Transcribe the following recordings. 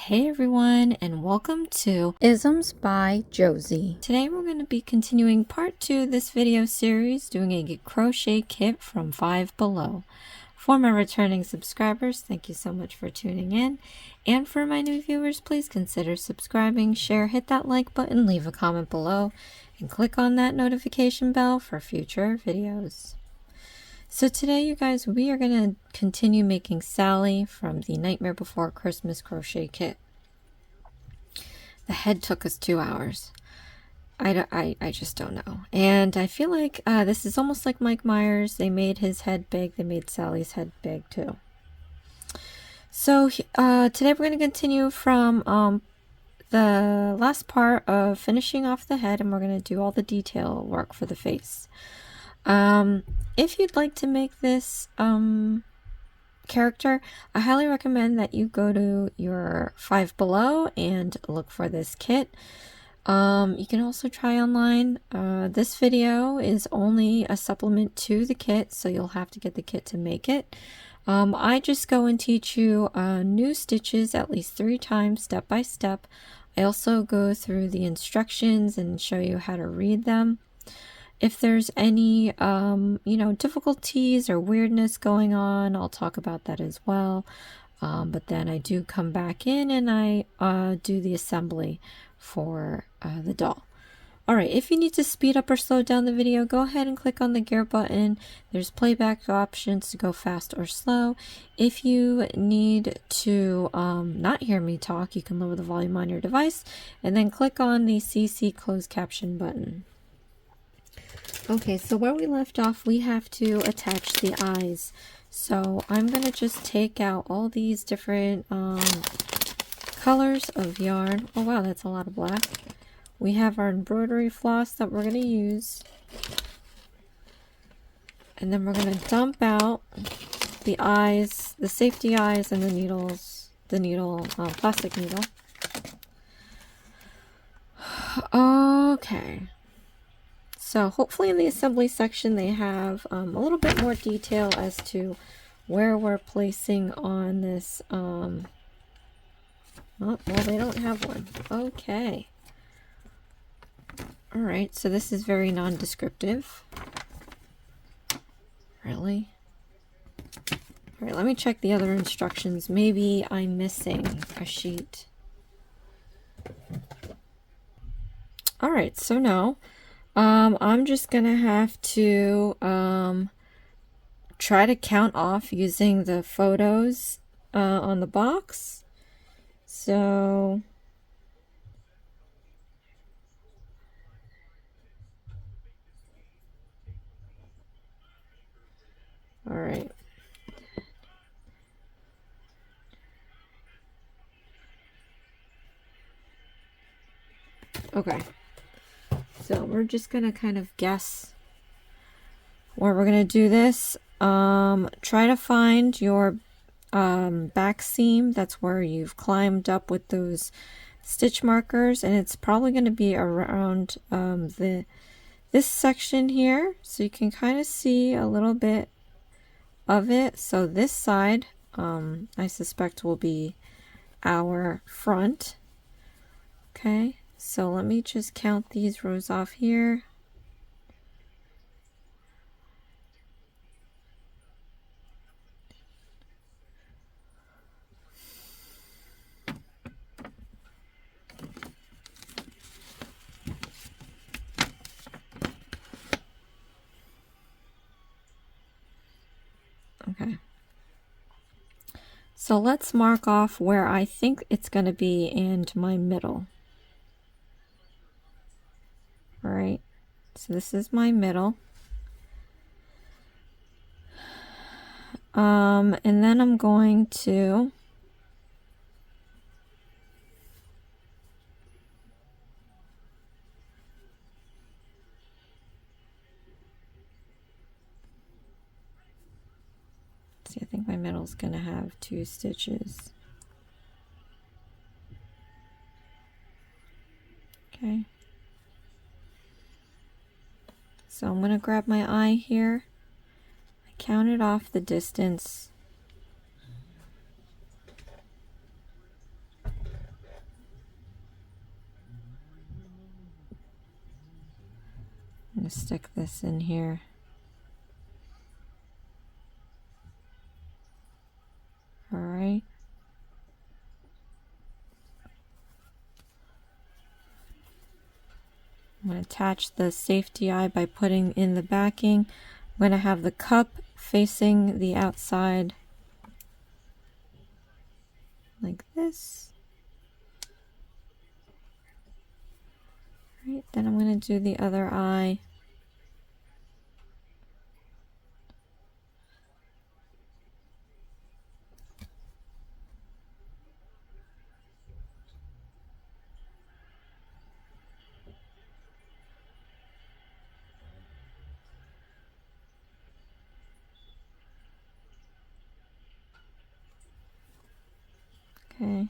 Hey everyone, and welcome to Isms by Josie. Today we're going to be continuing part 2 of this video series, doing a crochet kit from Five Below. For my returning subscribers, thank you so much for tuning in. And for my new viewers, please consider subscribing, share, hit that like button, leave a comment below, and click on that notification bell for future videos. So today, you guys, we are going to continue making Sally from the Nightmare Before Christmas crochet kit. The head took us 2 hours. I just don't know. And I feel like this is almost like Mike Myers. They made his head big. They made Sally's head big too. So today we're going to continue from the last part of finishing off the head, and we're going to do all the detail work for the face. If you'd like to make this character, I highly recommend that you go to your Five Below and look for this kit. You can also try online. This video is only a supplement to the kit, so you'll have to get the kit to make it. I just go and teach you new stitches at least 3 times, step by step. I also go through the instructions and show you how to read them. If there's any, difficulties or weirdness going on, I'll talk about that as well. But then I do come back in and I do the assembly for the doll. Alright, if you need to speed up or slow down the video, go ahead and click on the gear button. There's playback options to go fast or slow. If you need to not hear me talk, you can lower the volume on your device and then click on the CC closed caption button. Okay, so where we left off, we have to attach the eyes. So I'm going to just take out all these different colors of yarn. Oh wow, that's a lot of black. We have our embroidery floss that we're going to use. And then we're going to dump out the eyes, the safety eyes, and the needles, plastic needle. Okay. So hopefully in the assembly section they have a little bit more detail as to where we're placing on this. Oh, well, they don't have one. Okay. Alright, so this is very non-descriptive. Really? Alright, let me check the other instructions. Maybe I'm missing a sheet. Alright, so no. I'm just gonna have to try to count off using the photos on the box. So all right. Okay. So we're just going to kind of guess where we're going to do this. Try to find your back seam. That's where you've climbed up with those stitch markers. And it's probably going to be around this section here. So you can kind of see a little bit of it. So this side, I suspect, will be our front. Okay. So let me just count these rows off here. Okay. So let's mark off where I think it's going to be and my middle. All right, so this is my middle. And then I'm going to see, I think my middle is going to have 2 stitches. Okay. So I'm going to grab my eye here. I counted off the distance. going to stick this in here. All right. I'm going to attach the safety eye by putting in the backing. I'm going to have the cup facing the outside like this. Right, then I'm going to do the other eye. Okay.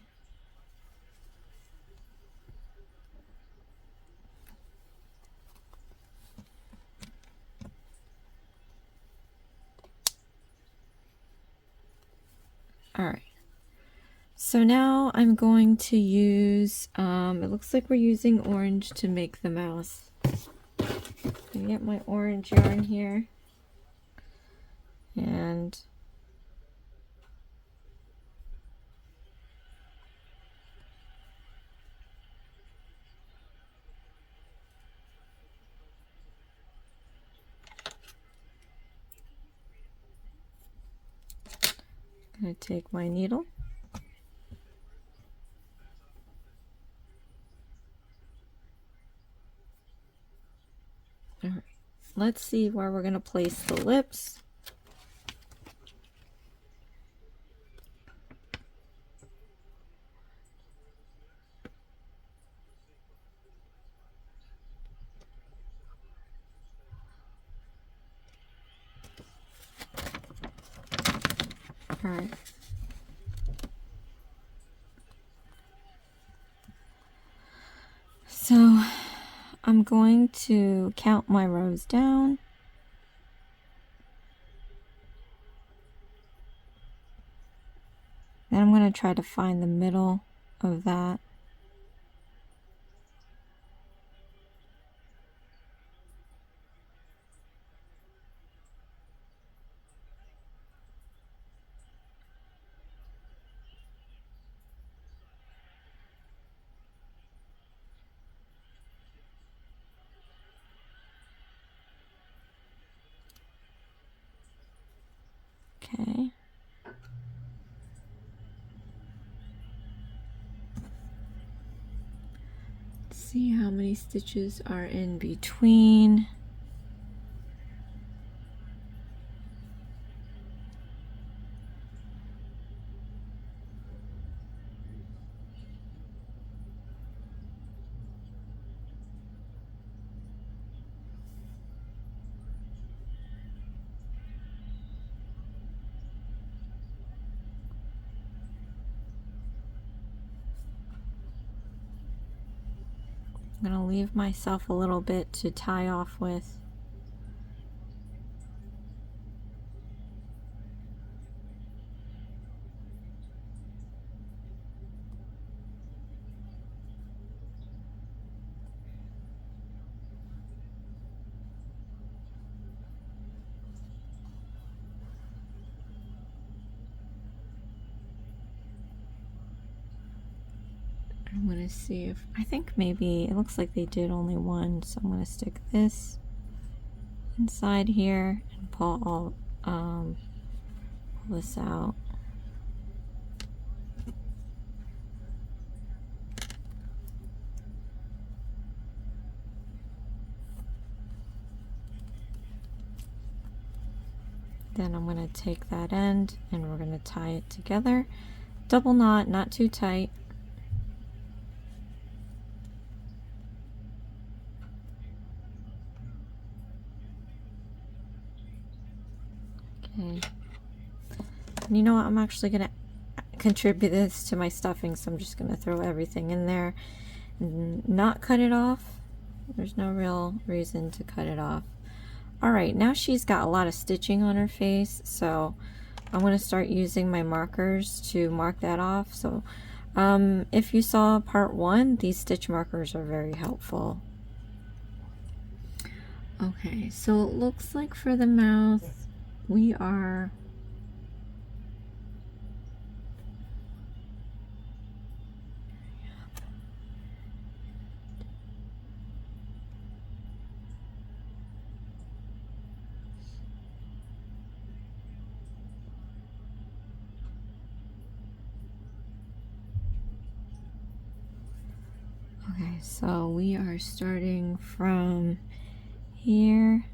All right. So now I'm going to use, it looks like we're using orange to make the mouse. I'm going to get my orange yarn here. And I'm going to take my needle. All right. Let's see where we're going to place the lips. All right. So I'm going to count my rows down. Then I'm going to try to find the middle of that. Okay. Let's see how many stitches are in between. I'm going to leave myself a little bit to tie off with. I'm going to see if, I think maybe, it looks like they did only one, so I'm going to stick this inside here and pull this out. Then I'm going to take that end and we're going to tie it together. Double knot, not too tight. Okay. And you know what? I'm actually going to contribute this to my stuffing, so I'm just going to throw everything in there and not cut it off. There's no real reason to cut it off. Alright, now she's got a lot of stitching on her face, so I'm going to start using my markers to mark that off. So if you saw part 1, these stitch markers are very helpful. Okay, so it looks like for the mouth we are okay, so we are starting from here.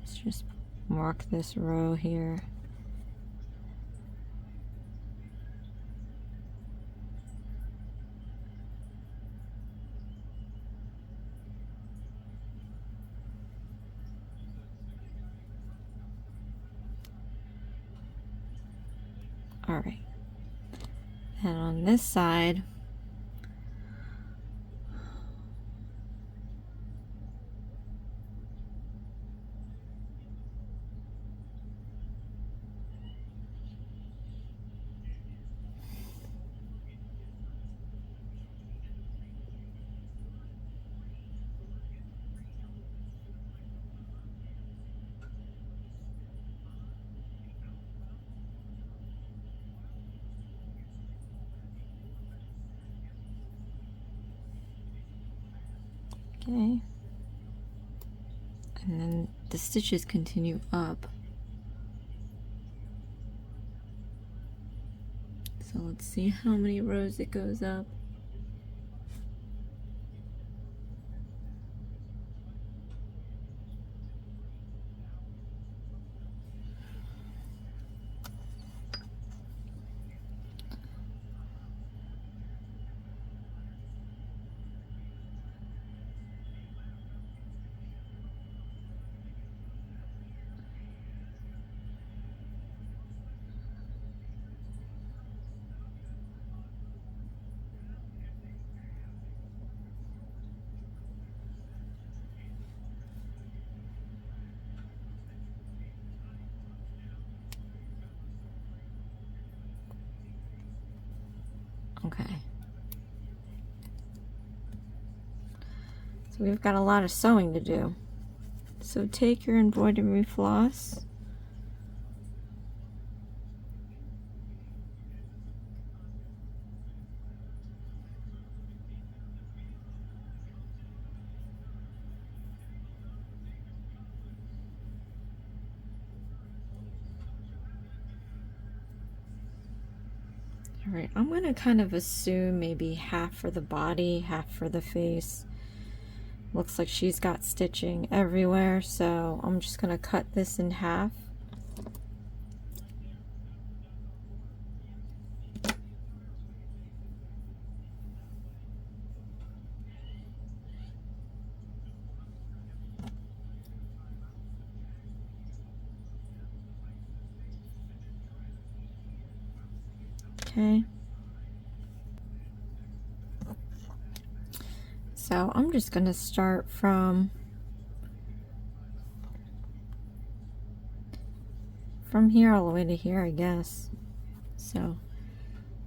Let's just mark this row here. All right, and on this side, okay, and then the stitches continue up. So let's see how many rows it goes up. Okay. So we've got a lot of sewing to do. So take your embroidery floss. All right, I'm going to kind of assume maybe half for the body, half for the face. Looks like she's got stitching everywhere, so I'm just going to cut this in half. Okay. So I'm just going to start from here all the way to here, I guess. So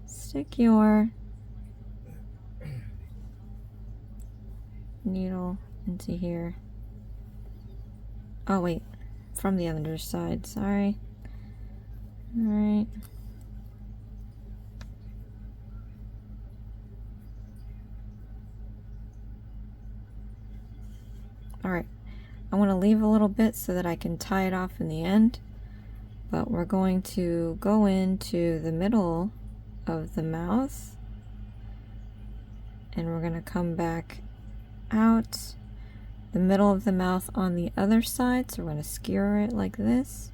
stick your needle into here. Oh wait, from the other side, sorry. All right. All right, I want to leave a little bit so that I can tie it off in the end, but we're going to go into the middle of the mouth and we're going to come back out the middle of the mouth on the other side. So we're going to skewer it like this.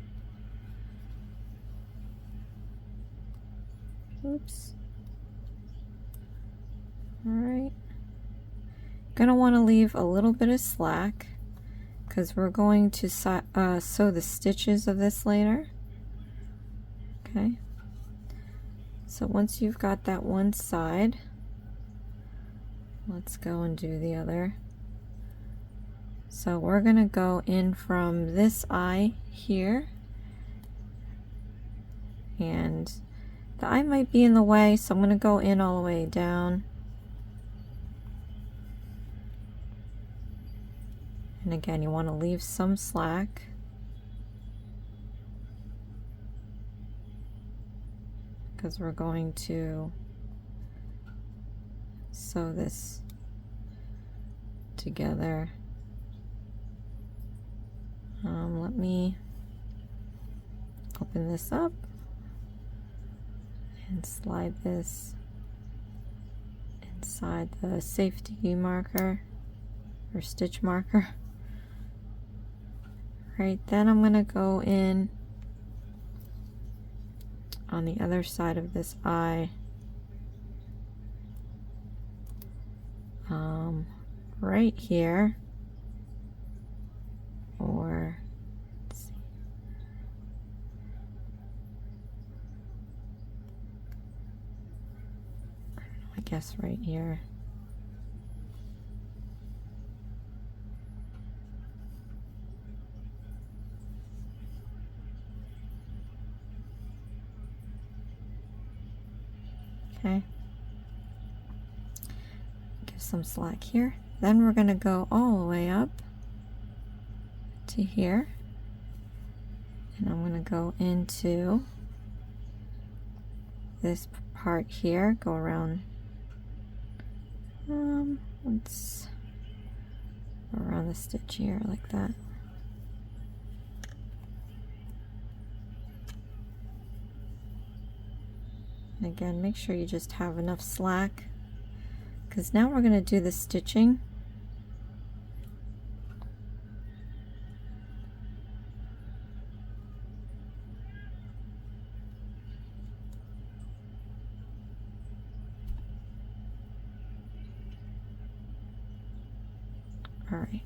Oops. All right. Gonna want to leave a little bit of slack because we're going to sew the stitches of this later. Okay. So once you've got that one side, let's go and do the other. So we're going to go in from this eye here and the eye might be in the way, so I'm going to go in all the way down. And again, you want to leave some slack. Because we're going to sew this together. Let me open this up and slide this inside the safety marker or stitch marker. Right, then I'm going to go in on the other side of this eye, right here, or let's see. I guess right here. Okay. Give some slack here. Then we're going to go all the way up to here. And I'm going to go into this part here, go around, let's go around the stitch here like that. And again, make sure you just have enough slack, because now we're going to do the stitching. All right.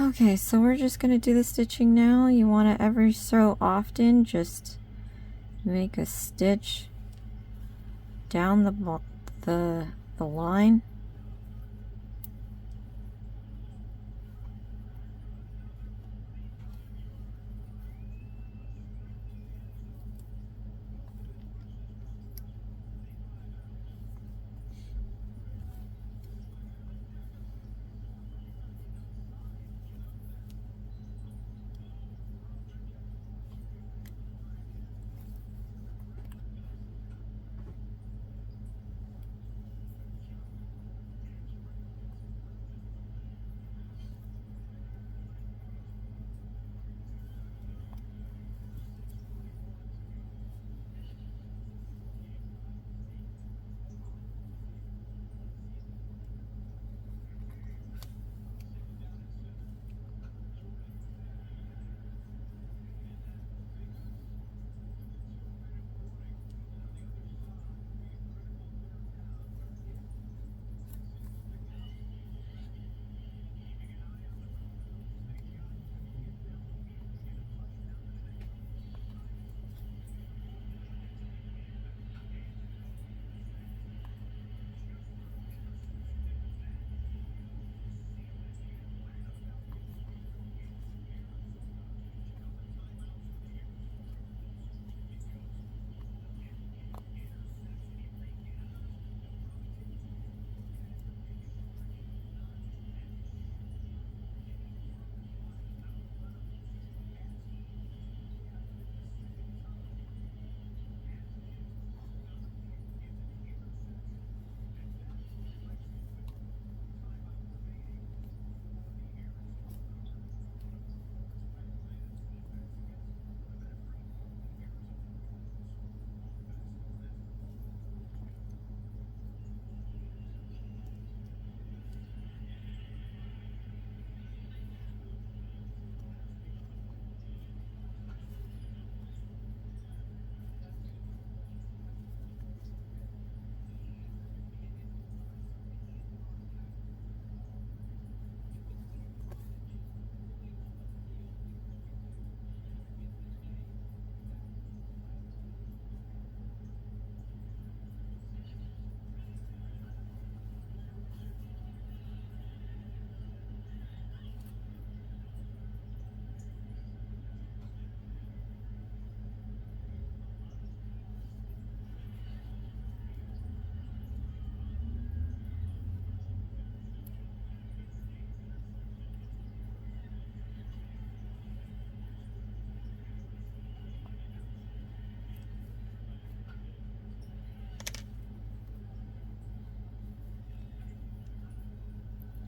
Okay, so we're just going to do the stitching now. You want to every so often just make a stitch down the line.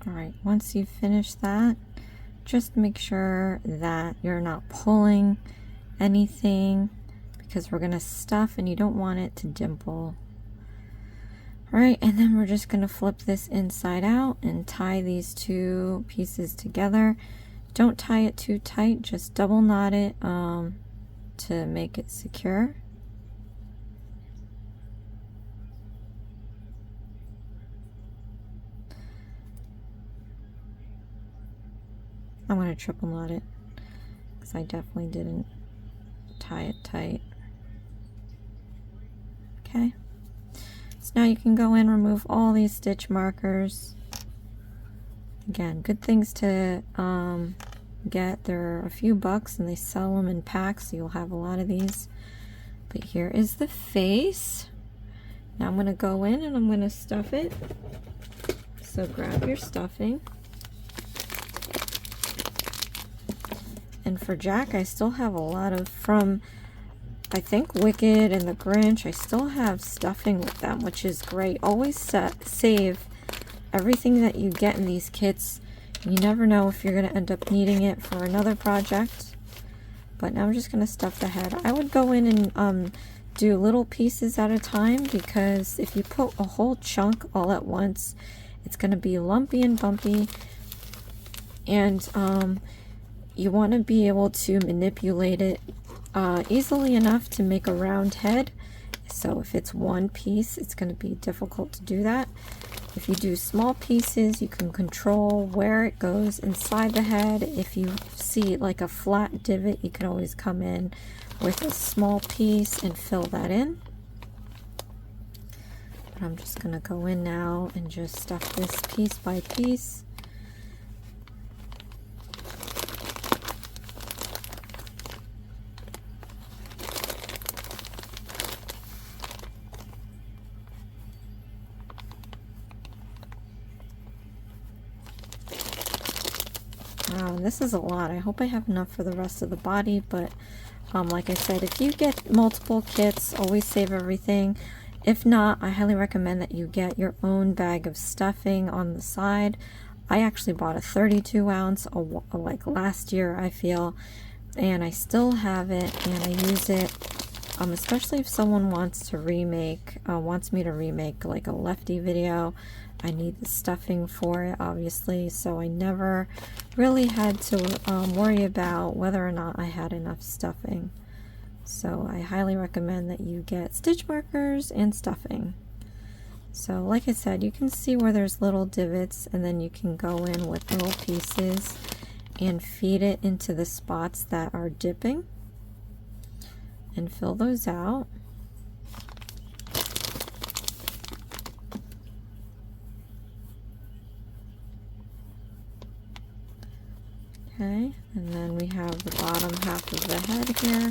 All right, once you finish that, just make sure that you're not pulling anything because we're gonna stuff and you don't want it to dimple. All right, and then we're just gonna flip this inside out and tie these two pieces together. Don't tie it too tight, just double knot it to make it secure. I'm going to triple knot it because I definitely didn't tie it tight. Okay, so now you can go in, remove all these stitch markers. Again, good things to get. They're a few bucks and they sell them in packs, so you'll have a lot of these. But here is the face. Now I'm going to go in and I'm going to stuff it. So grab your stuffing. And for Jack, I still have a lot of, from I think Wicked and the Grinch, I still have stuffing with them, which is great. Always save everything that you get in these kits. You never know if you're going to end up needing it for another project. But now I'm just going to stuff the head. I would go in and do little pieces at a time, because if you put a whole chunk all at once, it's going to be lumpy and bumpy. And you want to be able to manipulate it easily enough to make a round head. So if it's one piece, it's going to be difficult to do that. If you do small pieces, you can control where it goes inside the head. If you see like a flat divot, you can always come in with a small piece and fill that in. But I'm just going to go in now and just stuff this piece by piece. Wow, this is a lot. I hope I have enough for the rest of the body, but like I said, if you get multiple kits, always save everything. If not, I highly recommend that you get your own bag of stuffing on the side. I actually bought a 32 ounce like last year, I feel, and I still have it and I use it, especially if someone wants to remake, wants me to remake like a Lefty video. I need the stuffing for it, obviously, so I never really had to worry about whether or not I had enough stuffing. So I highly recommend that you get stitch markers and stuffing. So like I said, you can see where there's little divots, and then you can go in with little pieces and feed it into the spots that are dipping and fill those out. Okay, and then we have the bottom half of the head here.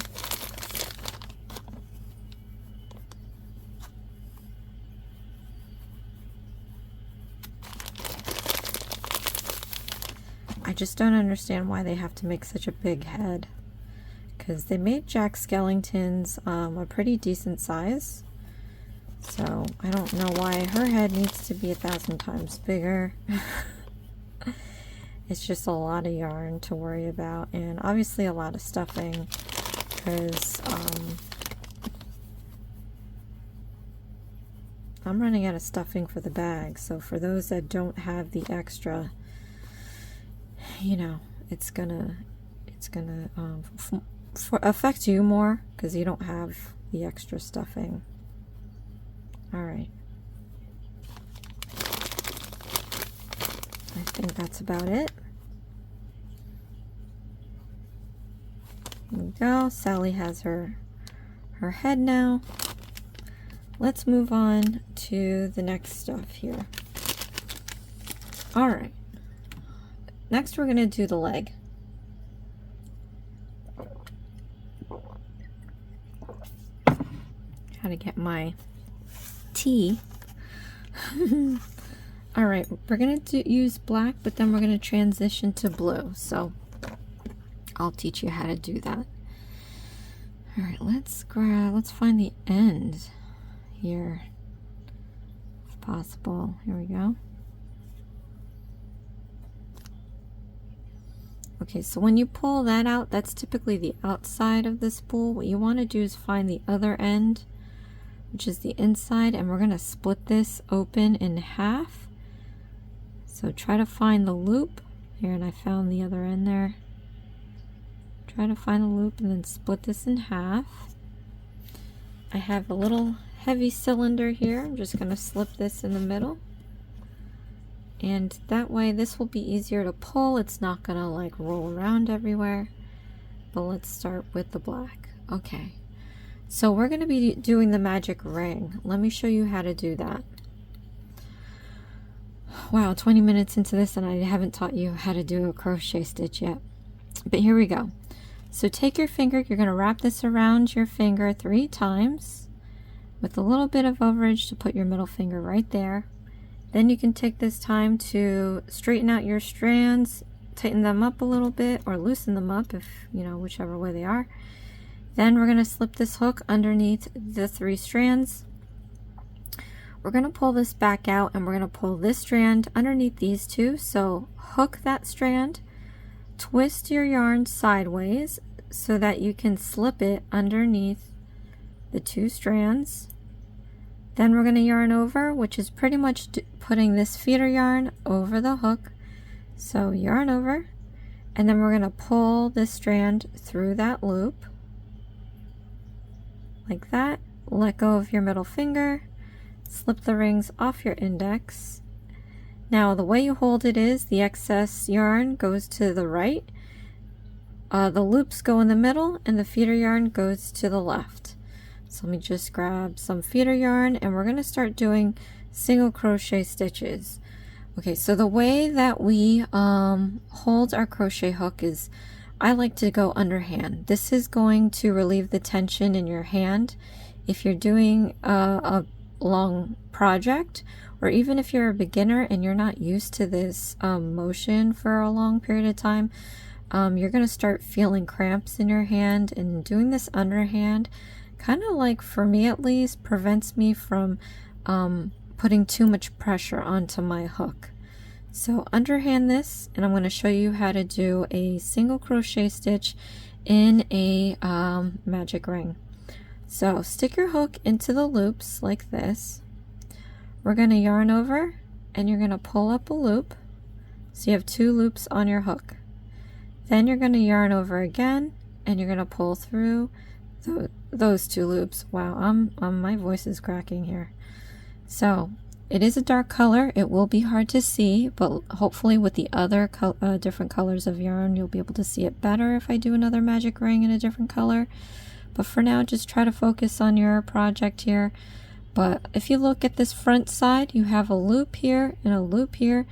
I just don't understand why they have to make such a big head, because they made Jack Skellington's a pretty decent size. So I don't know why her head needs to be 1,000 times bigger. It's just a lot of yarn to worry about, and obviously a lot of stuffing, because I'm running out of stuffing for the bag. So for those that don't have the extra, you know, it's gonna affect you more because you don't have the extra stuffing. All right. I think that's about it. There we go. Sally has her head now. Let's move on to the next stuff here. All right. Next, we're going to do the leg. How to get my tea. All right, we're going to use black, but then we're going to transition to blue. So I'll teach you how to do that. All right, let's find the end here, if possible. Here we go. Okay, so when you pull that out, that's typically the outside of the spool. What you want to do is find the other end, which is the inside, and we're going to split this open in half. So try to find the loop here, and I found the other end there. Try to find the loop and then split this in half. I have a little heavy cylinder here. I'm just going to slip this in the middle. And that way this will be easier to pull. It's not going to like roll around everywhere. But let's start with the black. Okay. So we're going to be doing the magic ring. Let me show you how to do that. Wow, 20 minutes into this and I haven't taught you how to do a crochet stitch yet. But here we go. So take your finger, you're going to wrap this around your finger 3 times with a little bit of overage to put your middle finger right there. Then you can take this time to straighten out your strands, tighten them up a little bit or loosen them up if, you know, whichever way they are. Then we're going to slip this hook underneath the 3 strands. We're going to pull this back out and we're going to pull this strand underneath these 2. So hook that strand, twist your yarn sideways so that you can slip it underneath the 2 strands. Then we're going to yarn over, which is pretty much putting this feeder yarn over the hook. So yarn over, and then we're going to pull this strand through that loop like that. Let go of your middle finger, slip the rings off your index. Now the way you hold it is the excess yarn goes to the right, the loops go in the middle, and the feeder yarn goes to the left. So let me just grab some feeder yarn and we're going to start doing single crochet stitches. Okay, so the way that we hold our crochet hook is I like to go underhand. This is going to relieve the tension in your hand if you're doing a long project, or even if you're a beginner and you're not used to this motion for a long period of time. You're going to start feeling cramps in your hand, and doing this underhand kind of, like for me at least, prevents me from putting too much pressure onto my hook. So underhand this, and I'm going to show you how to do a single crochet stitch in a magic ring. So stick your hook into the loops like this. We're going to yarn over and you're going to pull up a loop so you have 2 loops on your hook. Then you're going to yarn over again and you're going to pull through those 2 loops. Wow, my voice is cracking here. So it is a dark color. It will be hard to see, but hopefully with the other different colors of yarn you'll be able to see it better if I do another magic ring in a different color. But for now, just try to focus on your project here. But if you look at this front side, you have a loop here and a loop here.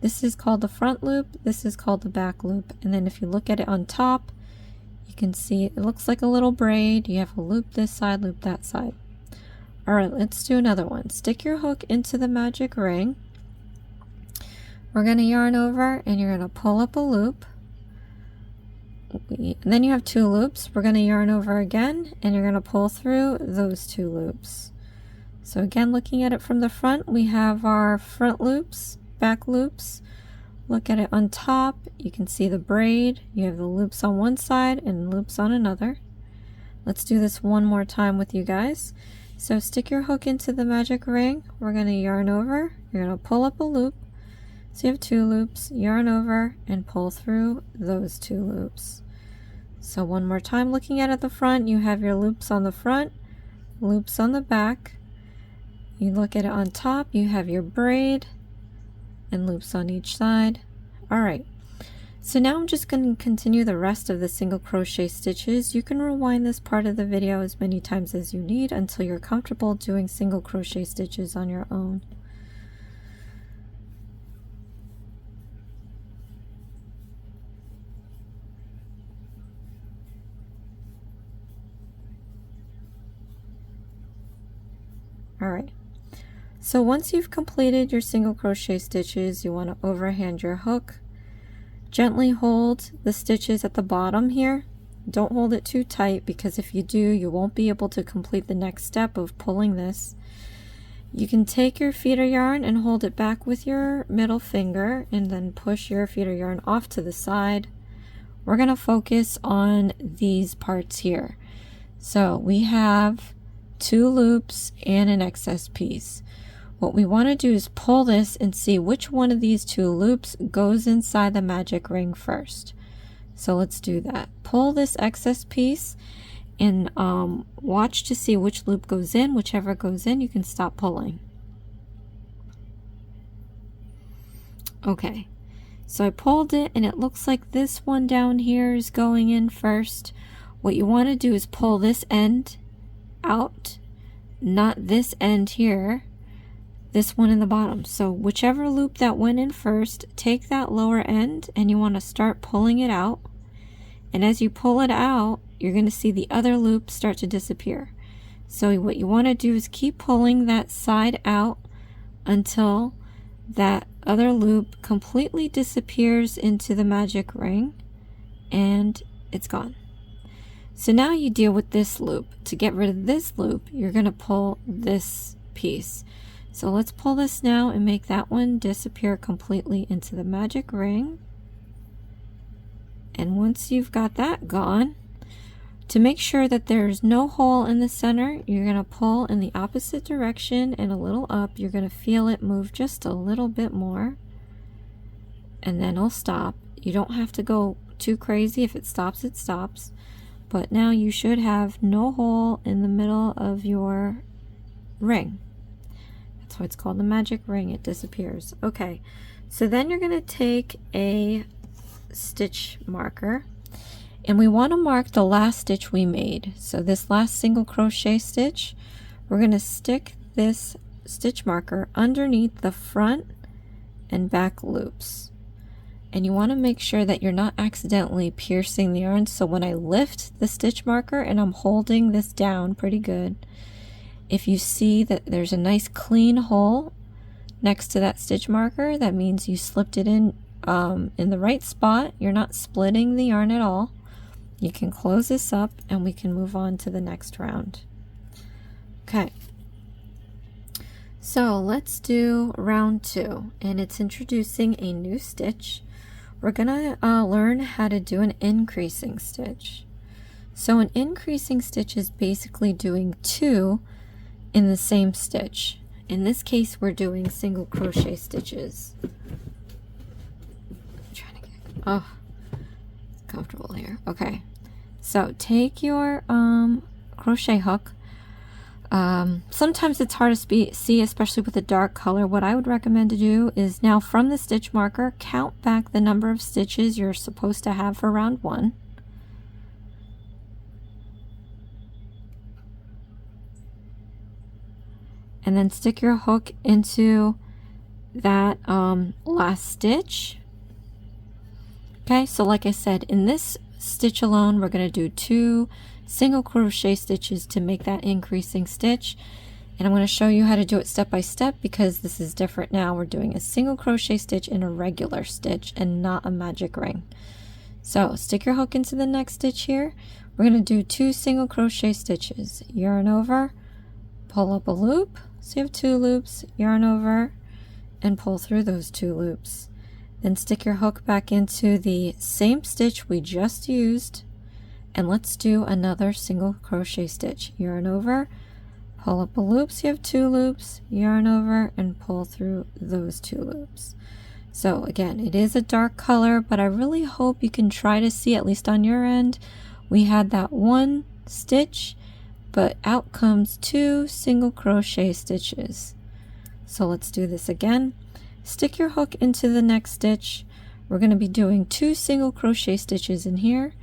This is called the front loop, this is called the back loop. And then if you look at it on top, you can see it looks like a little braid. You have a loop this side, loop that side. Alright, let's do another one. Stick your hook into the magic ring. We're going to yarn over and you're going to pull up a loop. And then you have 2 loops. We're going to yarn over again and you're going to pull through those 2 loops. So again, looking at it from the front, we have our front loops, back loops. Look at it on top, you can see the braid. You have the loops on one side and loops on another. Let's do this one more time with you guys. So stick your hook into the magic ring. We're going to yarn over. You're going to pull up a loop. So you have 2 loops, yarn over and pull through those 2 loops. So one more time, looking at the front, you have your loops on the front, loops on the back. You look at it on top, you have your braid and loops on each side. Alright, so now I'm just going to continue the rest of the single crochet stitches. You can rewind this part of the video as many times as you need until you're comfortable doing single crochet stitches on your own. Alright, so once you've completed your single crochet stitches, you want to overhand your hook. Gently hold the stitches at the bottom here. Don't hold it too tight, because if you do, you won't be able to complete the next step of pulling this. You can take your feeder yarn and hold it back with your middle finger and then push your feeder yarn off to the side, we're going to focus on these parts here. So we have 2 loops and an excess piece. What we want to do is pull this and see which one of these 2 loops goes inside the magic ring first. So let's do that. Pull this excess piece and watch to see which loop goes in. Whichever goes in, you can stop pulling. Okay, so I pulled it and it looks like this one down here is going in first. What you want to do is pull this end out, not this end here, this one in the bottom. So whichever loop that went in first, take that lower end and you want to start pulling it out. And as you pull it out, you're going to see the other loop start to disappear. So what you want to do is keep pulling that side out until that other loop completely disappears into the magic ring and it's gone. So now you deal with this loop. To get rid of this loop, you're going to pull this piece. So let's pull this now and make that one disappear completely into the magic ring. And once you've got that gone, to make sure that there's no hole in the center, you're going to pull in the opposite direction and a little up. You're going to feel it move just a little bit more. And then it'll stop. You don't have to go too crazy. If it stops, it stops. But now you should have no hole in the middle of your ring. That's why it's called the magic ring. It disappears. Okay, so then you're going to take a stitch marker and we want to mark the last stitch we made. So this last single crochet stitch, we're going to stick this stitch marker underneath the front and back loops. And you want to make sure that you're not accidentally piercing the yarn. So when I lift the stitch marker and I'm holding this down pretty good, if you see that there's a nice clean hole next to that stitch marker, that means you slipped it in the right spot. You're not splitting the yarn at all. You can close this up and we can move on to the next round. Okay, so let's do round 2, and it's introducing a new stitch. We're gonna learn how to do an increasing stitch. So an increasing stitch is basically doing 2 in the same stitch. In this case, we're doing single crochet stitches. I'm trying to get, oh, comfortable here. Okay, so take your crochet hook. Sometimes it's hard to see, especially with a dark color. What I would recommend to do is now from the stitch marker, count back the number of stitches you're supposed to have for round 1. And then stick your hook into that last stitch. Okay, so like I said, in this stitch alone, we're going to do 2 single crochet stitches to make that increasing stitch. And I'm going to show you how to do it step by step because this is different now. We're doing a single crochet stitch in a regular stitch and not a magic ring. So stick your hook into the next stitch here. We're going to do 2 single crochet stitches. Yarn over, pull up a loop. So you have 2 loops, yarn over, and pull through those 2 loops. Then stick your hook back into the same stitch we just used, and let's do another single crochet stitch. Yarn over, pull up a loop. So you have 2 loops, yarn over, and pull through those 2 loops. So again, it is a dark color, but I really hope you can try to see, at least on your end, we had that 1 stitch, but out comes 2 single crochet stitches. So let's do this again. Stick your hook into the next stitch. We're going to be doing 2 single crochet stitches in here.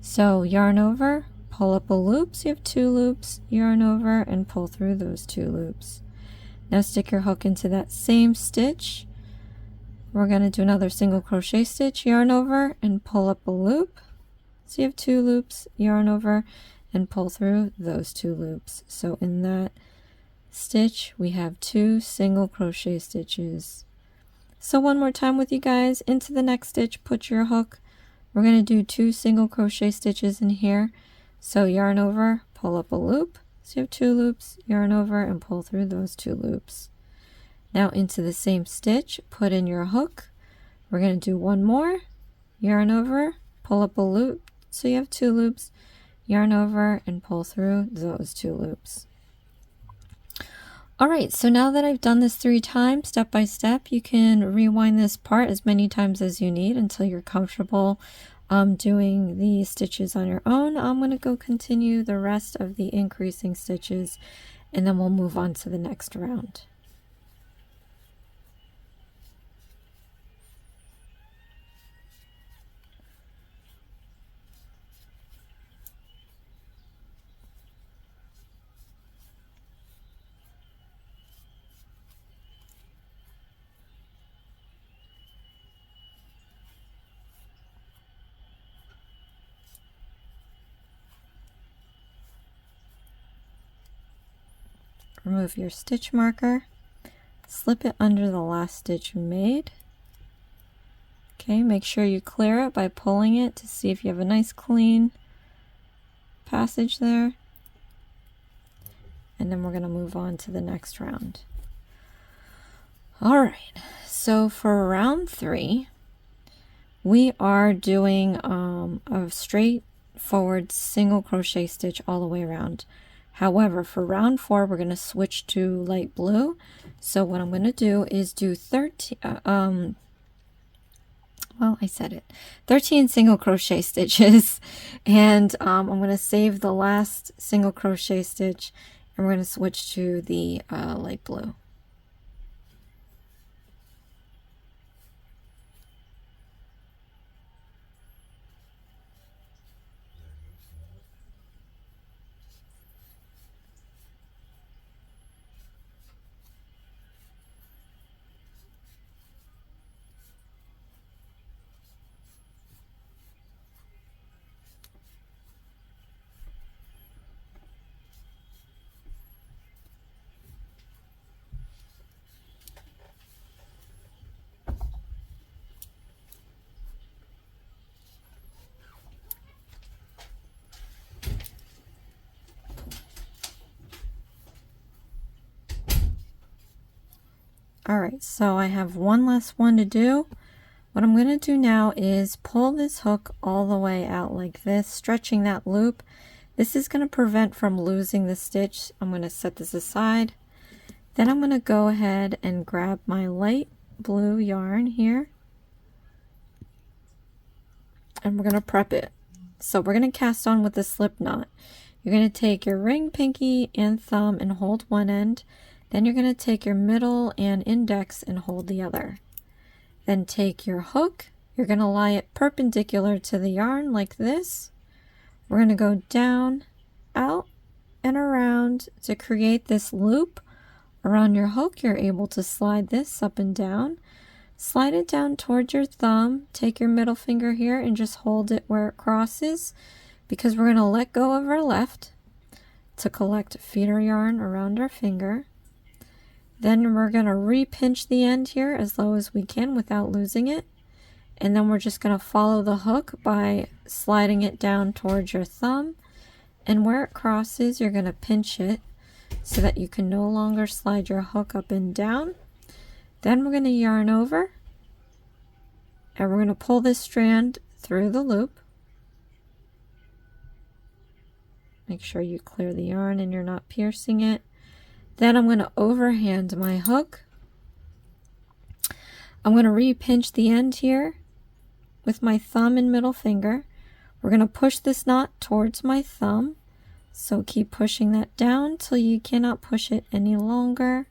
So yarn over, pull up a loop. So you have 2 loops, yarn over, and pull through those 2 loops. Now stick your hook into that same stitch. We're going to do another single crochet stitch, yarn over, and pull up a loop. So you have 2 loops, yarn over, and pull through those 2 loops. So in that stitch, we have 2 single crochet stitches. So one more time with you guys, into the next stitch, put your hook. We're going to do 2 single crochet stitches in here. So yarn over, pull up a loop. So you have 2 loops, yarn over, and pull through those 2 loops. Now into the same stitch, put in your hook. We're going to do 1 more, yarn over, pull up a loop so you have 2 loops, yarn over and pull through those 2 loops. Alright, so now that I've done this 3 times, step by step, you can rewind this part as many times as you need until you're comfortable doing the stitches on your own. I'm going to go continue the rest of the increasing stitches, and then we'll move on to the next round. Remove your stitch marker, slip it under the last stitch you made. Okay, make sure you clear it by pulling it to see if you have a nice clean passage there. And then we're going to move on to the next round. Alright, so for round 3, we are doing a straightforward single crochet stitch all the way around. However, for round 4, we're going to switch to light blue. So what I'm going to do is do 13 single crochet stitches, and I'm going to save the last single crochet stitch, and we're going to switch to the light blue. Alright, so I have one last one to do. What I'm going to do now is pull this hook all the way out like this, stretching that loop. This is going to prevent from losing the stitch. I'm going to set this aside. Then I'm going to go ahead and grab my light blue yarn here, and we're going to prep it. So we're going to cast on with the slip knot. You're going to take your ring, pinky, and thumb and hold one end. Then you're going to take your middle and index and hold the other. Then take your hook, you're going to lie it perpendicular to the yarn like this. We're going to go down, out, and around to create this loop around your hook. You're able to slide this up and down. Slide it down towards your thumb, take your middle finger here and just hold it where it crosses, because we're going to let go of our left to collect feeder yarn around our finger. Then we're going to re-pinch the end here as low as we can without losing it. And then we're just going to follow the hook by sliding it down towards your thumb. And where it crosses, you're going to pinch it so that you can no longer slide your hook up and down. Then we're going to yarn over. And we're going to pull this strand through the loop. Make sure you clear the yarn and you're not piercing it. Then I'm going to overhand my hook. I'm going to re-pinch the end here with my thumb and middle finger. We're going to push this knot towards my thumb. So keep pushing that down till you cannot push it any longer.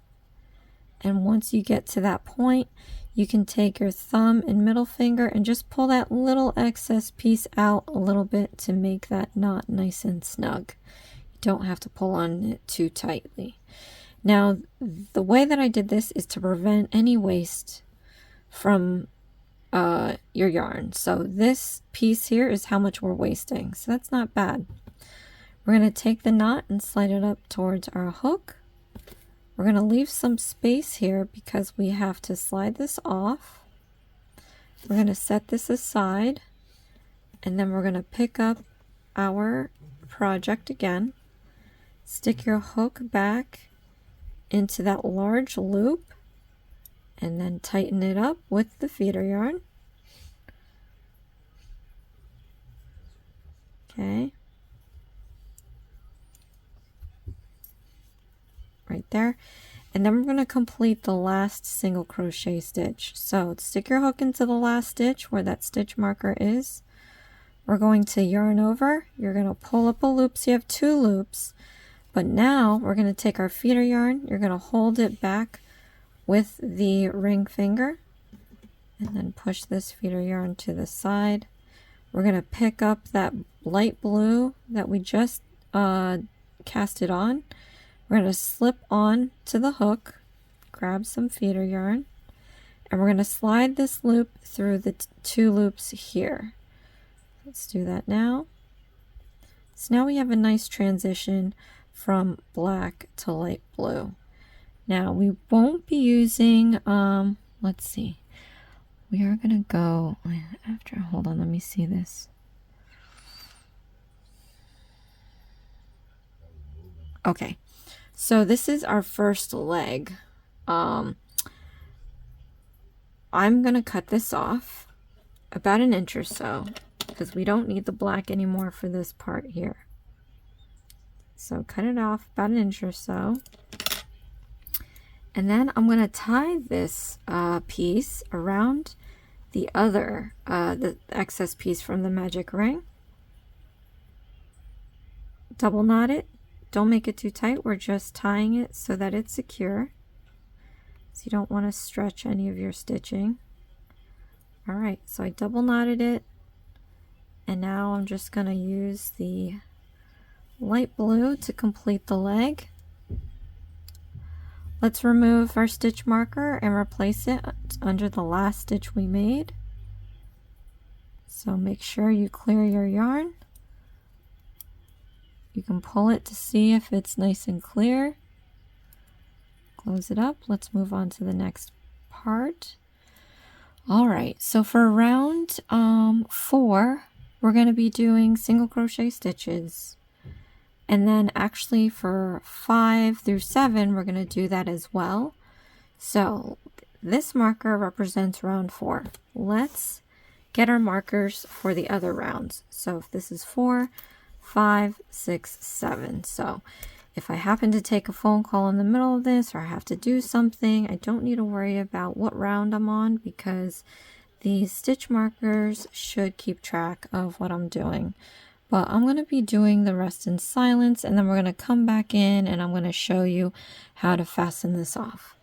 And once you get to that point, you can take your thumb and middle finger and just pull that little excess piece out a little bit to make that knot nice and snug. You don't have to pull on it too tightly. Now, the way that I did this is to prevent any waste from your yarn. So this piece here is how much we're wasting. So that's not bad. We're going to take the knot and slide it up towards our hook. We're going to leave some space here because we have to slide this off. We're going to set this aside, and then we're going to pick up our project again. Stick your hook back into that large loop and then tighten it up with the feeder yarn. Okay. Right there. And then we're going to complete the last single crochet stitch. So stick your hook into the last stitch where that stitch marker is. We're going to yarn over. You're going to pull up a loop so you have 2 loops. But now we're going to take our feeder yarn. You're going to hold it back with the ring finger and then push this feeder yarn to the side. We're going to pick up that light blue that we just casted on. We're going to slip on to the hook, grab some feeder yarn, and we're going to slide this loop through the 2 loops here. Let's do that now. So now we have a nice transition from black to light blue. Now we won't be using, let's see, we are going to go after, hold on, let me see this. Okay. So this is our first leg. I'm going to cut this off about an inch or so because we don't need the black anymore for this part here. So cut it off about an inch or so. And then I'm going to tie this piece around the other, the excess piece from the magic ring. Double knot it. Don't make it too tight. We're just tying it so that it's secure. So you don't want to stretch any of your stitching. All right, so I double knotted it. And now I'm just going to use the light blue to complete the leg. Let's remove our stitch marker and replace it under the last stitch we made. So make sure you clear your yarn. You can pull it to see if it's nice and clear. Close it up. Let's move on to the next part. All right, so for round 4, we're going to be doing single crochet stitches. And then actually for 5 through 7, we're going to do that as well. So this marker represents round 4. Let's get our markers for the other rounds. So if this is 4, 5, 6, 7. So if I happen to take a phone call in the middle of this or I have to do something, I don't need to worry about what round I'm on because these stitch markers should keep track of what I'm doing. But I'm going to be doing the rest in silence, and then we're going to come back in and I'm going to show you how to fasten this off.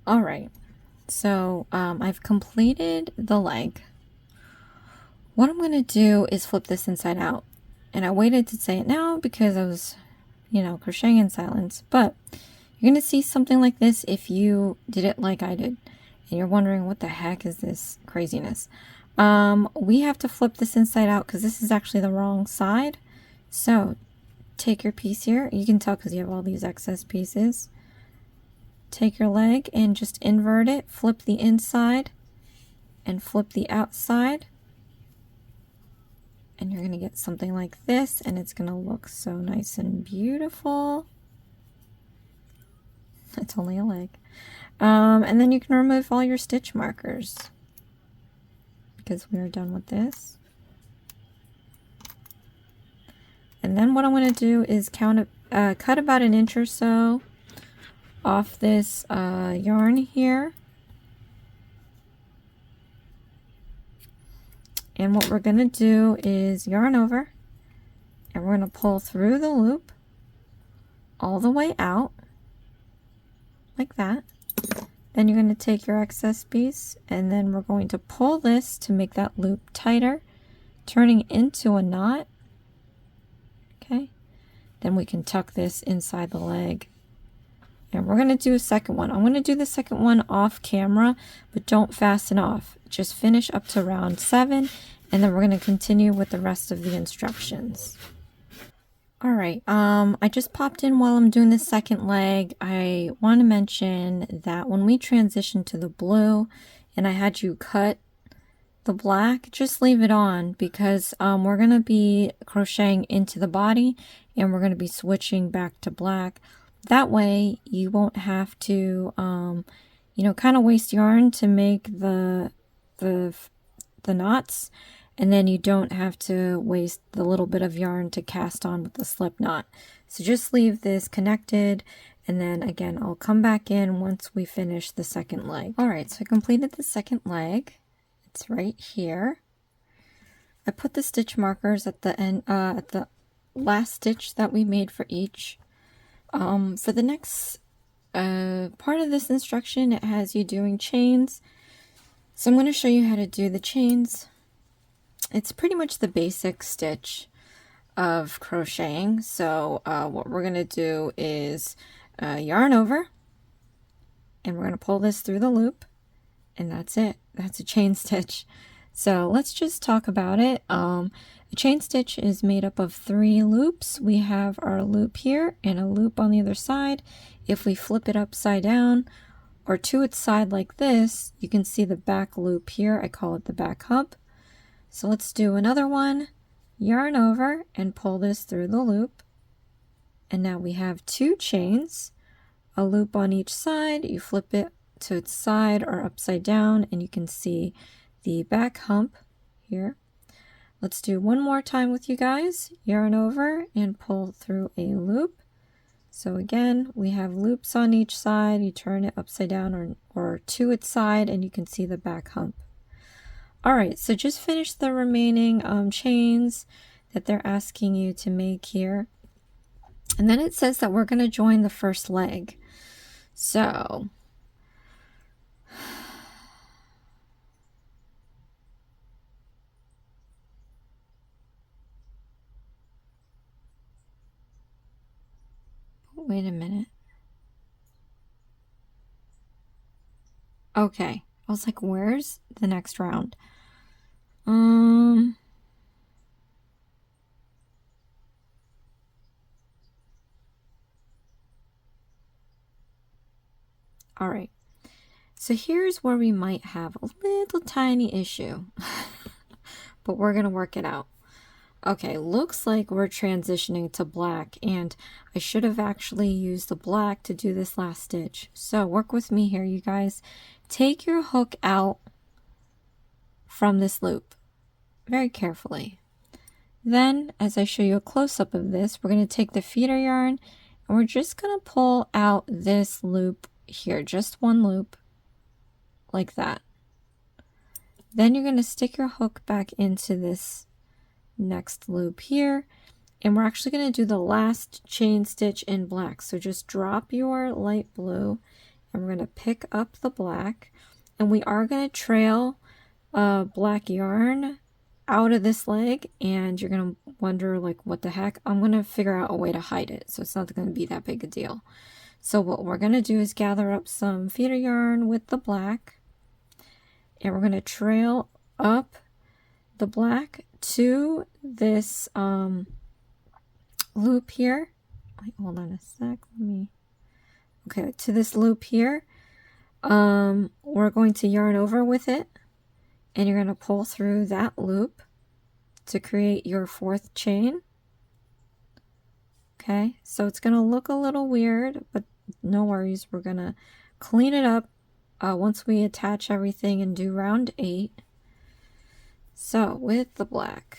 All right, so I've completed the leg. What I'm going to do is flip this inside out. And I waited to say it now because I was, crocheting in silence. But you're going to see something like this if you did it like I did. And you're wondering, what the heck is this craziness? We have to flip this inside out because this is actually the wrong side. So take your piece here. You can tell because you have all these excess pieces. Take your leg and just invert it. Flip the inside and flip the outside. And you're going to get something like this, and it's going to look so nice and beautiful. It's only a leg. And then you can remove all your stitch markers because we are done with this. And then what I'm going to do is cut about an inch or so off this yarn here. And what we're going to do is yarn over, and we're going to pull through the loop all the way out, like that. Then you're going to take your excess piece, and then we're going to pull this to make that loop tighter, turning into a knot. Okay. Then we can tuck this inside the leg. And we're going to do a second one. I'm going to do the second one off camera, but don't fasten off. Just finish up to round 7, and then we're going to continue with the rest of the instructions. All right, I just popped in while I'm doing the second leg. I want to mention that when we transition to the blue, and I had you cut the black, just leave it on because we're going to be crocheting into the body, and we're going to be switching back to black. That way you won't have to, kind of waste yarn to make the knots, and then you don't have to waste the little bit of yarn to cast on with the slip knot. So just leave this connected, and then again, I'll come back in once we finish the second leg. All right, so I completed the second leg. It's right here. I put the stitch markers at the end, at the last stitch that we made for each. For the next part of this instruction, it has you doing chains. So I'm going to show you how to do the chains. It's pretty much the basic stitch of crocheting. So what we're going to do is yarn over, and we're going to pull this through the loop, and that's it. That's a chain stitch. So let's just talk about it. A chain stitch is made up of 3 loops. We have our loop here and a loop on the other side. If we flip it upside down or to its side like this, you can see the back loop here. I call it the back hump. So let's do another one. Yarn over and pull this through the loop. And now we have 2 chains, a loop on each side. You flip it to its side or upside down, and you can see the back hump here. Let's do one more time with you guys. Yarn over and pull through a loop. So again, we have loops on each side. You turn it upside down or to its side, and you can see the back hump. All right, so just finish the remaining chains that they're asking you to make here. And then it says that we're going to join the first leg. So wait a minute. Okay. I was like, where's the next round? All right. So here's where we might have a little tiny issue, but we're going to work it out. Okay, looks like we're transitioning to black, and I should have actually used the black to do this last stitch. So work with me here, you guys. Take your hook out from this loop very carefully. Then, as I show you a close-up of this, we're going to take the feeder yarn, and we're just going to pull out this loop here, just one loop, like that. Then you're going to stick your hook back into this next loop here, and we're actually going to do the last chain stitch in black. So just drop your light blue and we're going to pick up the black, and we are going to trail black yarn out of this leg, and you're going to wonder like, what the heck? I'm going to figure out a way to hide it, so it's not going to be that big a deal. So what we're going to do is gather up some feeder yarn with the black, and we're going to trail up the black to this loop here. Wait, hold on a sec. Okay, to this loop here. We're going to yarn over with it, and you're going to pull through that loop to create your 4th chain. Okay, so it's going to look a little weird, but no worries. We're going to clean it up once we attach everything and do round 8. So with the black,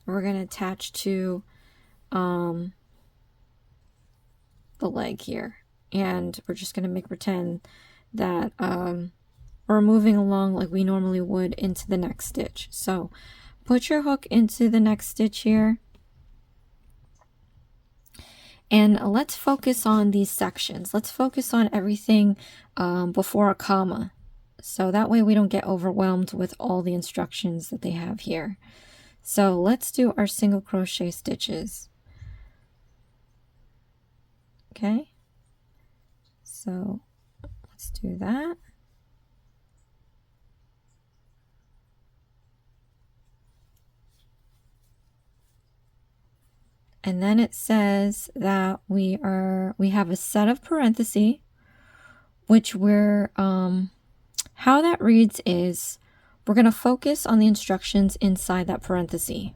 we're going to attach to the leg here, and we're just going to pretend that we're moving along like we normally would into the next stitch. So put your hook into the next stitch here, and let's focus on these sections. Let's focus on everything before a comma, so that way we don't get overwhelmed with all the instructions that they have here. So let's do our single crochet stitches. Okay, so let's do that. And then it says that we have a set of parentheses, which we're how that reads is we're going to focus on the instructions inside that parenthesis,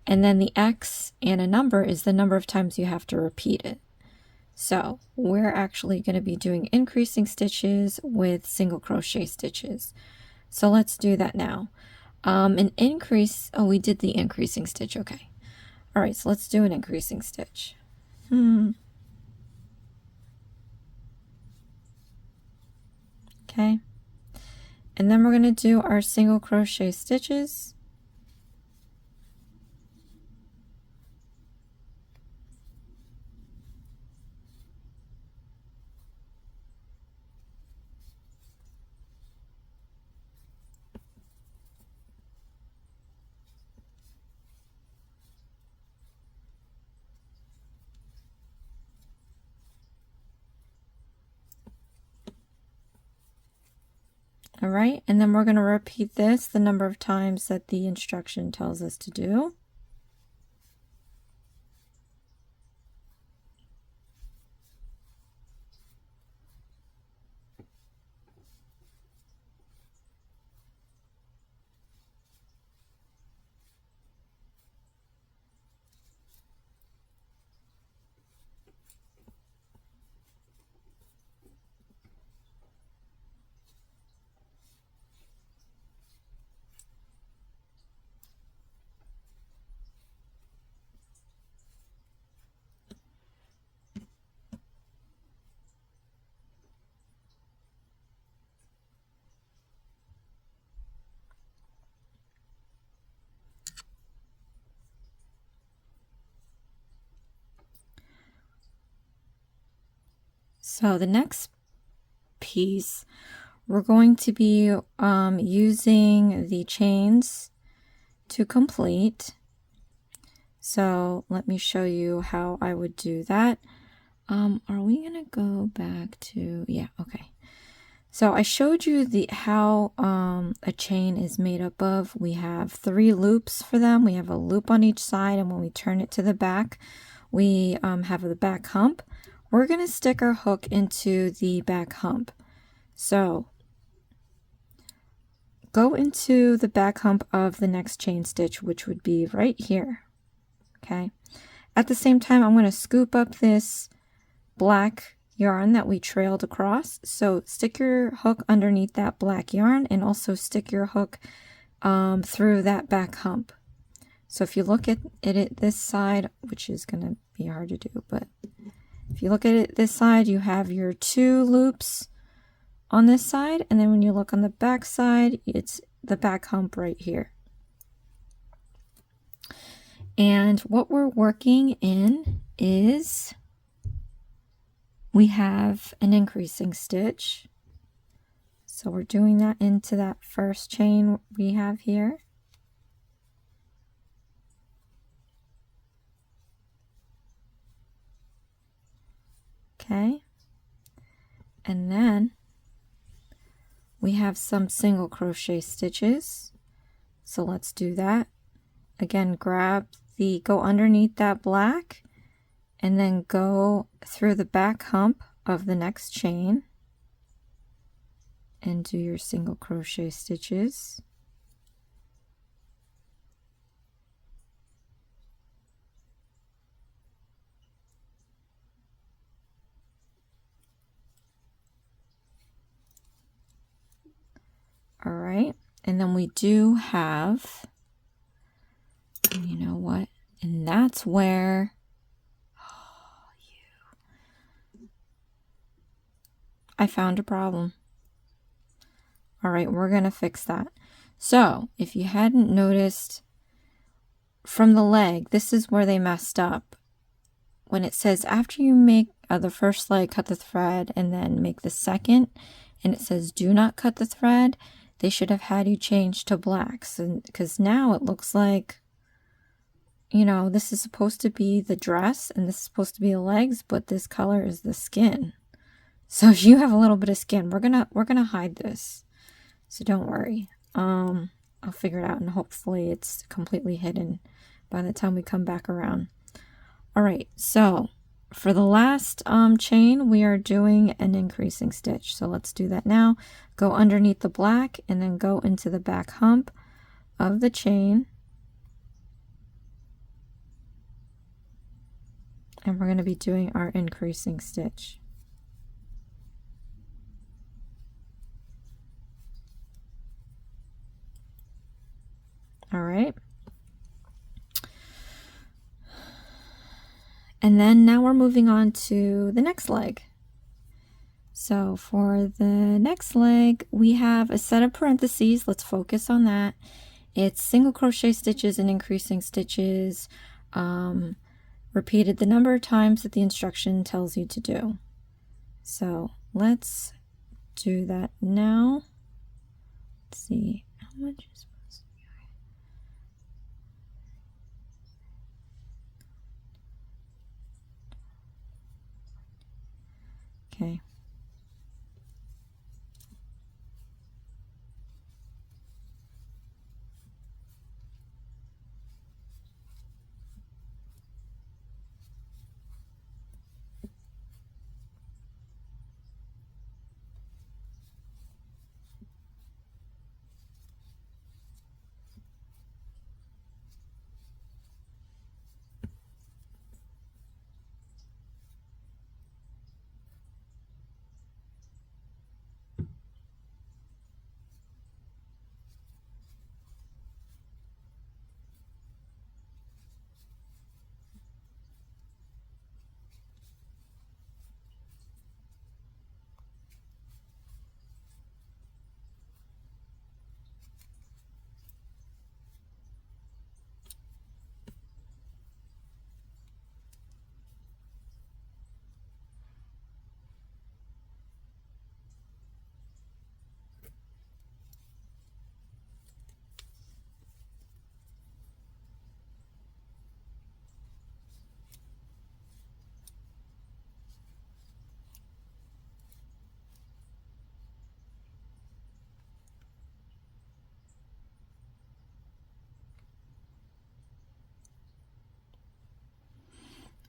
and then the X and a number is the number of times you have to repeat it. So we're actually going to be doing increasing stitches with single crochet stitches. So let's do that now. An increase, oh, we did the increasing stitch, okay. All right, so let's do an increasing stitch. Okay, and then we're going to do our single crochet stitches. All right, and then we're going to repeat this the number of times that the instruction tells us to do. So the next piece, we're going to be using the chains to complete. So let me show you how I would do that. Are we gonna go back to, yeah, okay. So I showed you how a chain is made up of. We have 3 loops for them. We have a loop on each side, and when we turn it to the back, we have the back hump. We're going to stick our hook into the back hump. So go into the back hump of the next chain stitch, which would be right here. Okay. At the same time, I'm going to scoop up this black yarn that we trailed across. So stick your hook underneath that black yarn, and also stick your hook through that back hump. So if you look at it this side, which is going to be hard to do, but if you look at it this side, you have your 2 loops on this side, and then when you look on the back side, it's the back hump right here. And what we're working in is we have an increasing stitch. So we're doing that into that first chain we have here. Okay. And then we have some single crochet stitches. So let's do that. Again, go underneath that black and then go through the back hump of the next chain and do your single crochet stitches. All right, and then we do have, you know what, and that's where, I found a problem. All right, we're gonna fix that. So if you hadn't noticed, from the leg, this is where they messed up. When it says after you make the first leg, cut the thread and then make the second, and it says do not cut the thread, they should have had you change to blacks, and because now it looks like, you know, this is supposed to be the dress and this is supposed to be the legs, but this color is the skin. So if you have a little bit of skin, we're gonna hide this. So don't worry. I'll figure it out, and hopefully it's completely hidden by the time we come back around. All right, so for the last chain, we are doing an increasing stitch. So let's do that now. Go underneath the black and then go into the back hump of the chain. And we're going to be doing our increasing stitch. All right. And then now we're moving on to the next leg. So for the next leg, we have a set of parentheses. Let's focus on that. It's single crochet stitches and increasing stitches, repeated the number of times that the instruction tells you to do. So let's do that now. Let's see how much is supposed to be. Okay.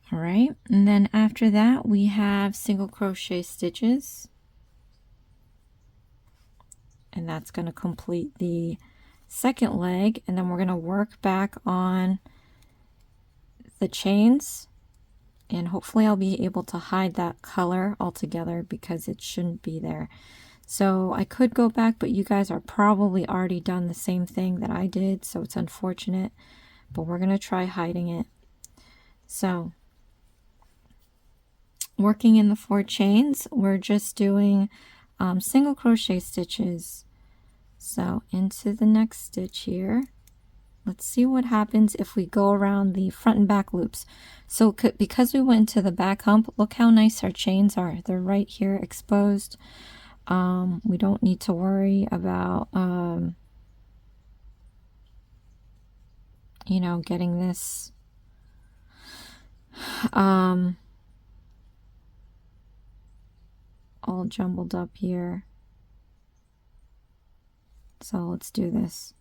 All right, and then after that we have single crochet stitches, and that's going to complete the second leg, and then we're going to work back on the chains, and hopefully I'll be able to hide that color altogether because it shouldn't be there. So I could go back, but you guys are probably already done the same thing that I did, so it's unfortunate, but we're going to try hiding it. So working in the 4 chains, we're just doing single crochet stitches. So into the next stitch here, let's see what happens if we go around the front and back loops. So because we went to the back hump, look how nice our chains are. They're right here exposed. We don't need to worry about, you know, getting this all jumbled up here. So let's do this.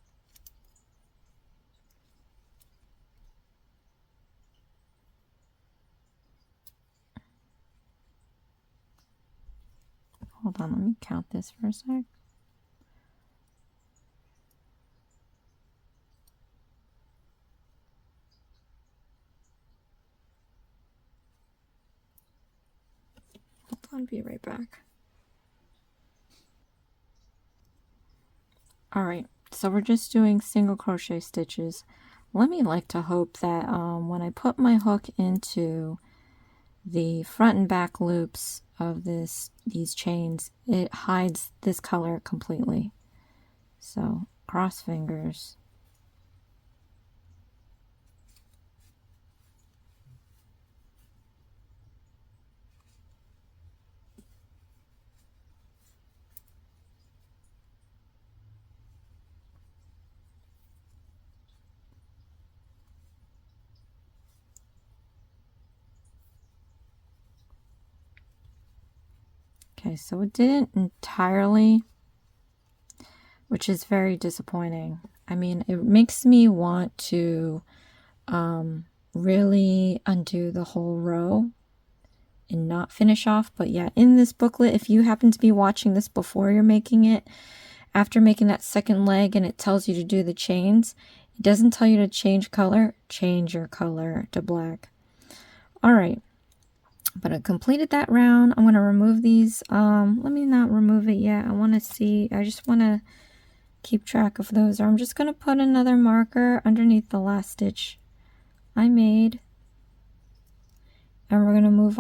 Hold on, let me count this for a sec. Hold on, be right back. Alright, so we're just doing single crochet stitches. Let me like to hope that when I put my hook into the front and back loops of these chains, it hides this color completely. So cross fingers. Okay, so it didn't entirely, which is very disappointing. I mean, it makes me want to really undo the whole row and not finish off. But yeah, in this booklet, if you happen to be watching this before you're making it, after making that second leg and it tells you to do the chains, it doesn't tell you to change color. Change your color to black. All right. But I completed that round. I'm going to remove these. Let me not remove it yet. I want to see. I just want to keep track of those. Or I'm just going to put another marker underneath the last stitch I made. And we're going to move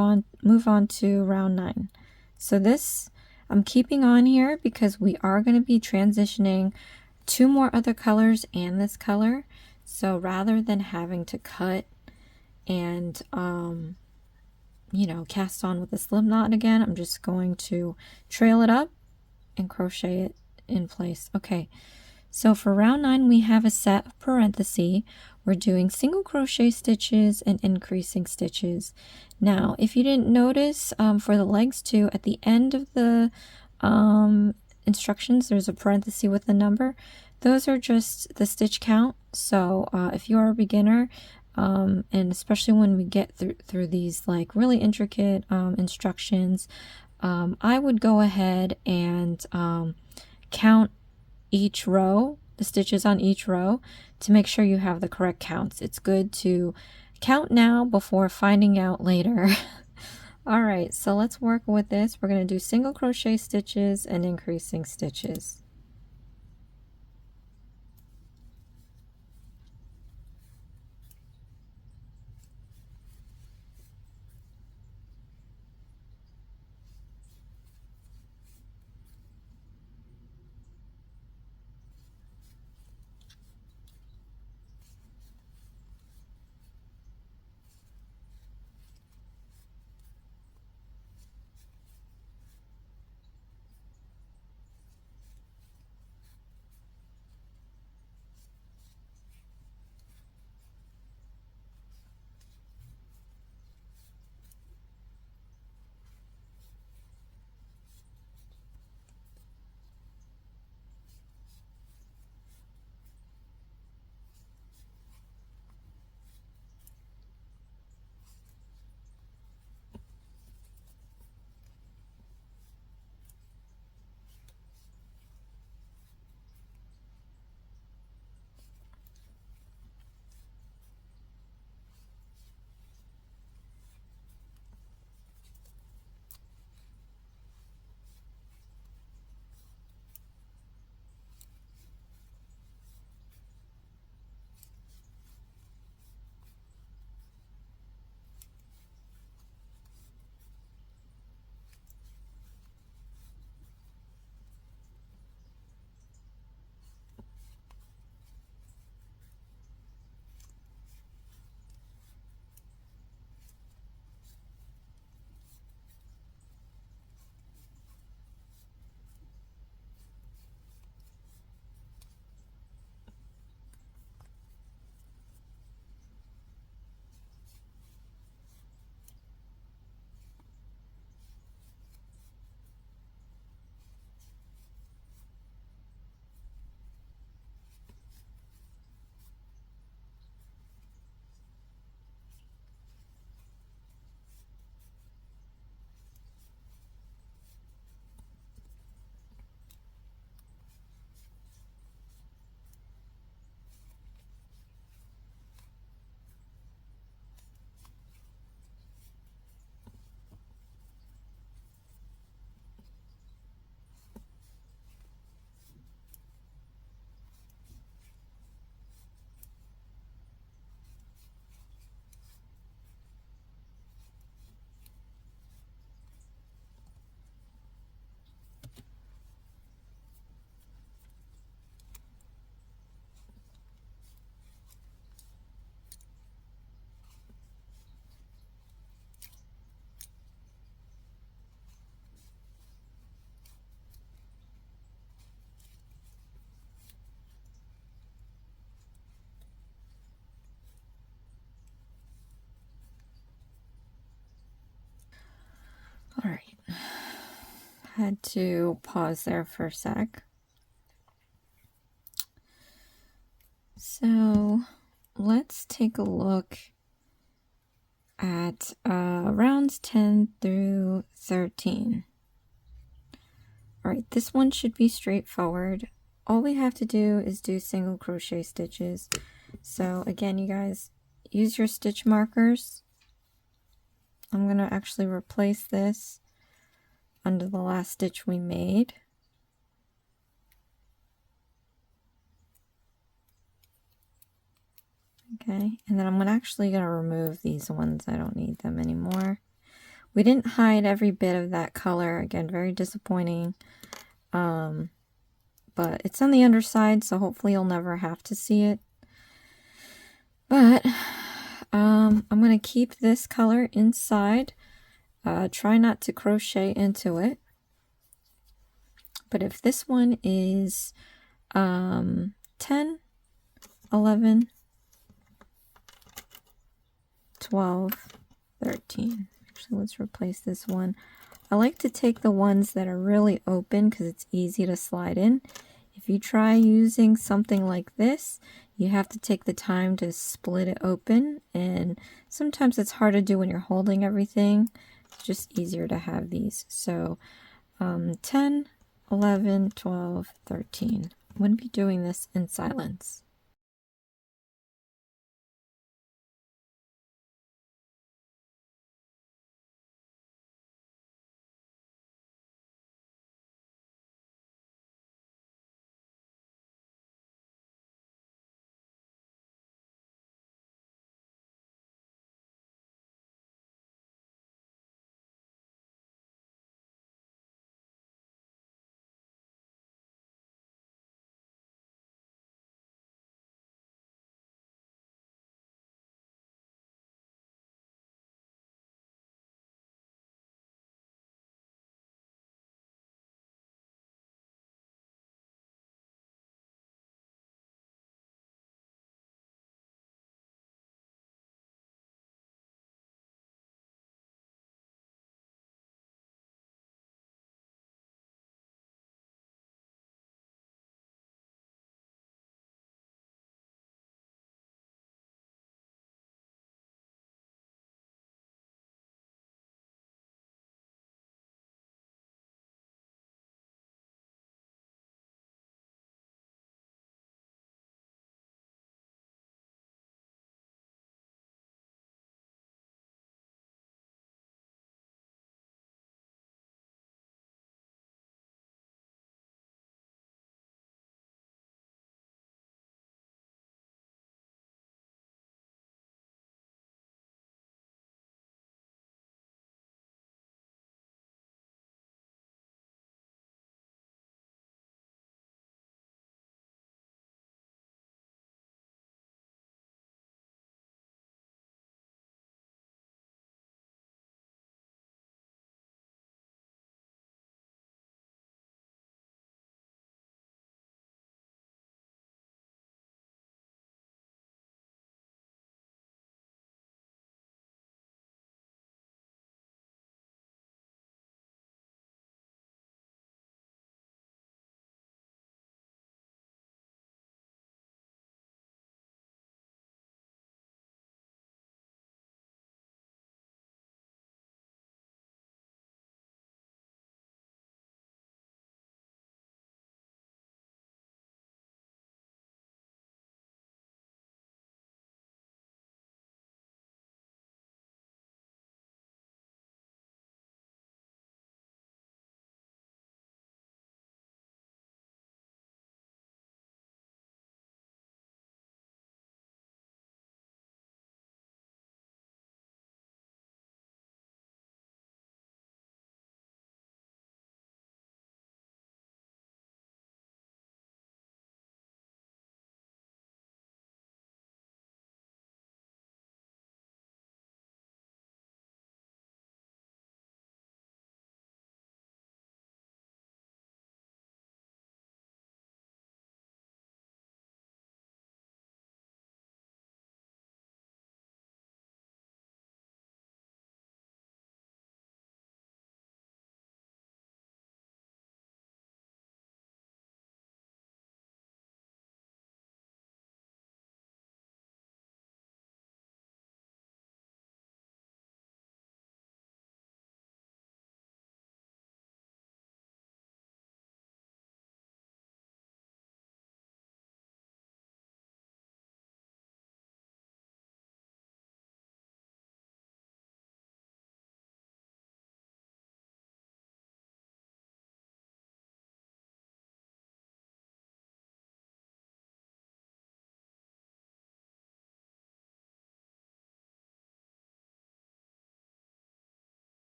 on to round 9. So this I'm keeping on here because we are going to be transitioning 2 more other colors and this color. So rather than having to cut and you know, cast on with a slip knot again, I'm just going to trail it up and crochet it in place. Okay, so for round 9 we have a set of parentheses. We're doing single crochet stitches and increasing stitches. Now if you didn't notice, for the legs too, at the end of the instructions there's a parenthesis with a number. Those are just the stitch count. So if you're a beginner, and especially when we get through these like really intricate instructions, I would go ahead and count each row, the stitches on each row, to make sure you have the correct counts. It's good to count now before finding out later. All right, so let's work with this. We're going to do single crochet stitches and increasing stitches. Had to pause there for a sec. So let's take a look at rounds 10 through 13. All right, this one should be straightforward. All we have to do is do single crochet stitches. So again, you guys, use your stitch markers. I'm going to actually replace this under the last stitch we made. Okay, and then I'm actually going to remove these ones. I don't need them anymore. We didn't hide every bit of that color. Again, very disappointing. But it's on the underside, so hopefully you'll never have to see it. But I'm going to keep this color inside. Try not to crochet into it. But if this one is 10, 11, 12, 13. Actually, let's replace this one. I like to take the ones that are really open because it's easy to slide in. If you try using something like this, you have to take the time to split it open, and sometimes it's hard to do when you're holding everything. It's just easier to have these. So 10, 11, 12, 13. I'm going to be doing this in silence.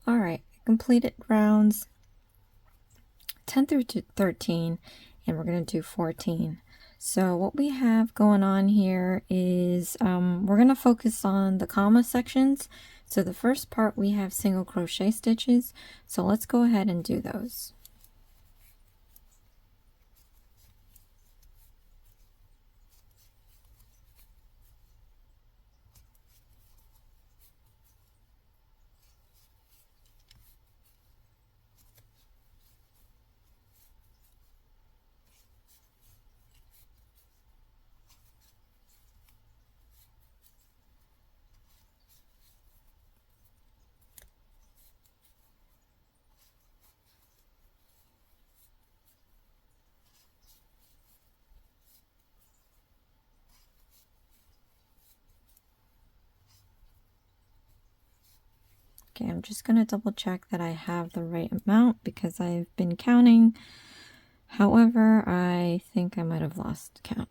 All right, completed rounds 10 through 13, and we're going to do 14. So what we have going on here is we're going to focus on the comma sections. So the first part we have single crochet stitches. So let's go ahead and do those. Okay, I'm just going to double check that I have the right amount because I've been counting. However, I think I might have lost count.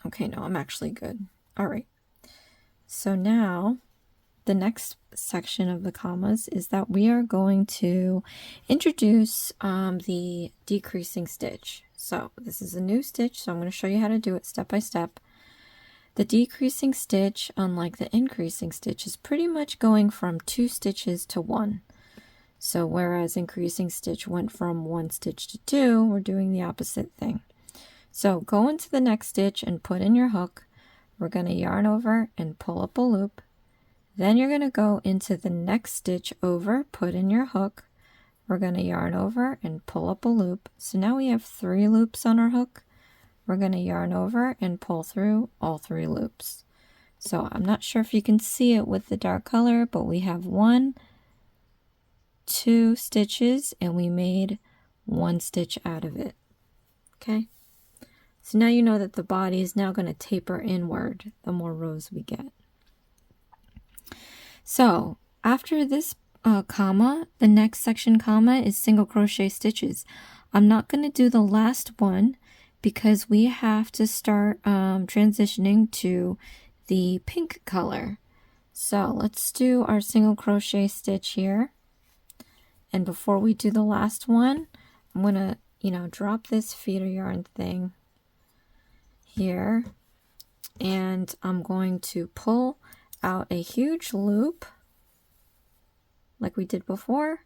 Okay, no, I'm actually good. All right. So now the next section of the commas is that we are going to introduce the decreasing stitch. So this is a new stitch, so I'm going to show you how to do it step by step. The decreasing stitch, unlike the increasing stitch, is pretty much going from 2 stitches to 1. So whereas increasing stitch went from 1 stitch to 2, we're doing the opposite thing. So go into the next stitch and put in your hook. We're going to yarn over and pull up a loop. Then you're going to go into the next stitch over, put in your hook. We're going to yarn over and pull up a loop. So now we have 3 loops on our hook. We're going to yarn over and pull through all 3 loops. So I'm not sure if you can see it with the dark color, but we have 1, 2 stitches and we made 1 stitch out of it. Okay, so now you know that the body is now going to taper inward the more rows we get. So after this comma, the next section comma is single crochet stitches. I'm not going to do the last one because we have to start transitioning to the pink color. So let's do our single crochet stitch here. And before we do the last one, I'm going to, drop this feeder yarn thing here. And I'm going to pull out a huge loop like we did before.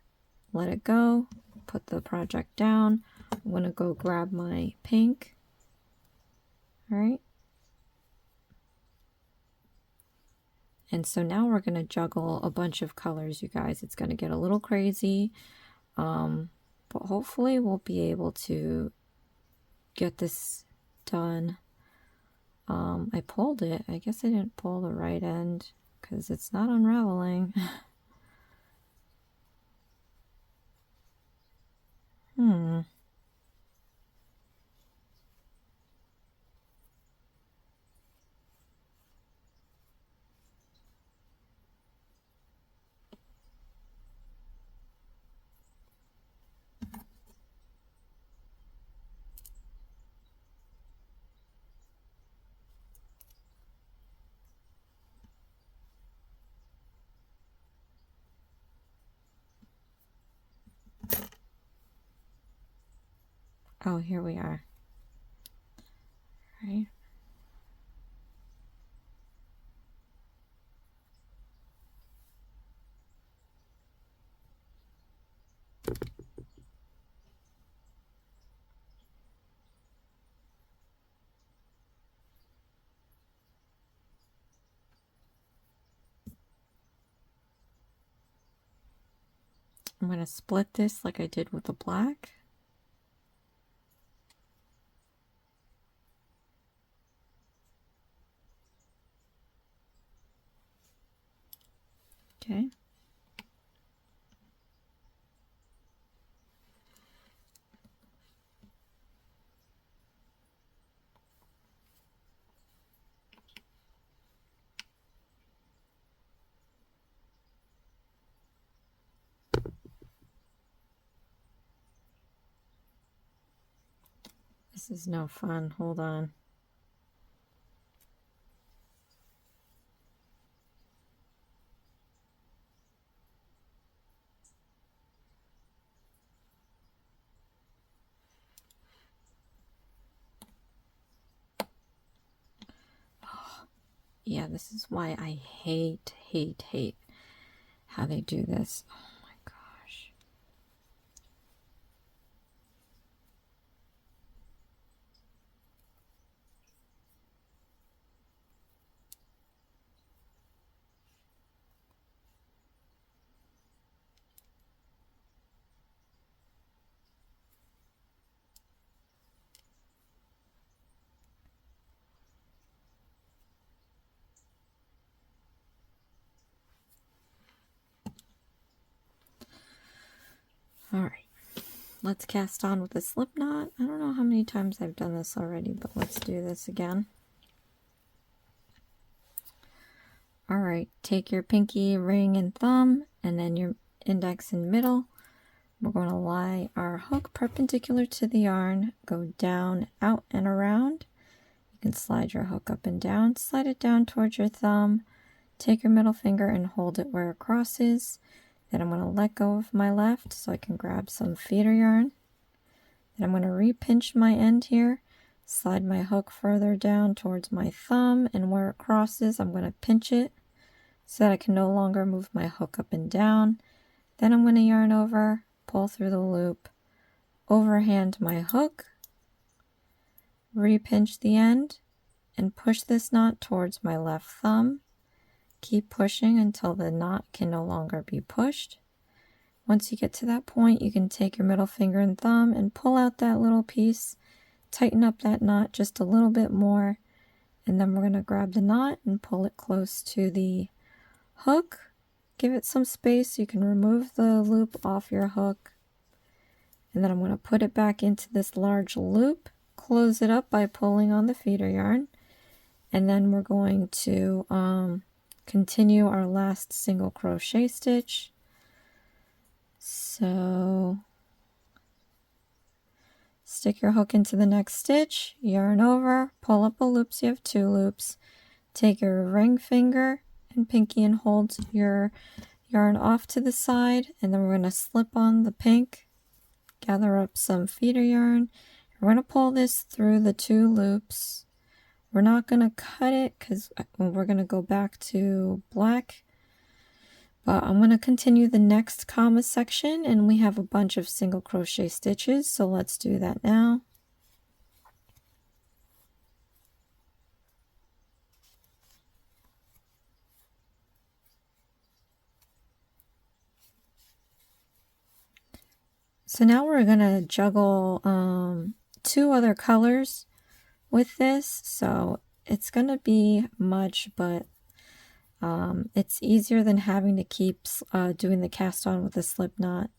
Let it go. Put the project down. I'm going to go grab my pink. All right. And so now we're going to juggle a bunch of colors, you guys. It's going to get a little crazy, but hopefully we'll be able to get this done. I pulled it. I guess I didn't pull the right end because it's not unraveling. Oh, here we are. All right. I'm going to split this like I did with the black. Okay. This is no fun. Hold on. Yeah, this is why I hate how they do this. Oh my gosh. All right. Let's cast on with a slip knot. I don't know how many times I've done this already, but let's do this again. All right, take your pinky, ring, and thumb, and then your index and middle. We're going to lie our hook perpendicular to the yarn, go down, out, and around. You can slide your hook up and down, slide it down towards your thumb, take your middle finger and hold it where it crosses. Then I'm going to let go of my left so I can grab some feeder yarn. Then I'm going to re-pinch my end here, slide my hook further down towards my thumb, and where it crosses, I'm going to pinch it so that I can no longer move my hook up and down. Then I'm going to yarn over, pull through the loop, overhand my hook, re-pinch the end, and push this knot towards my left thumb. Keep pushing until the knot can no longer be pushed. Once you get to that point, you can take your middle finger and thumb and pull out that little piece, tighten up that knot just a little bit more, and then we're going to grab the knot and pull it close to the hook. Give it some space so you can remove the loop off your hook. And then I'm going to put it back into this large loop, close it up by pulling on the feeder yarn, and then we're going to continue our last single crochet stitch. So stick your hook into the next stitch, yarn over, pull up a loop so you have 2 loops, take your ring finger and pinky and hold your yarn off to the side, and then we're going to slip on the pink, gather up some feeder yarn. We're going to pull this through the 2 loops. We're not going to cut it because we're going to go back to black. But I'm going to continue the next comma section, and we have a bunch of single crochet stitches, so let's do that now. So now we're going to juggle 2 other colors with this, so it's going to be much, but it's easier than having to keep doing the cast on with a slip knot.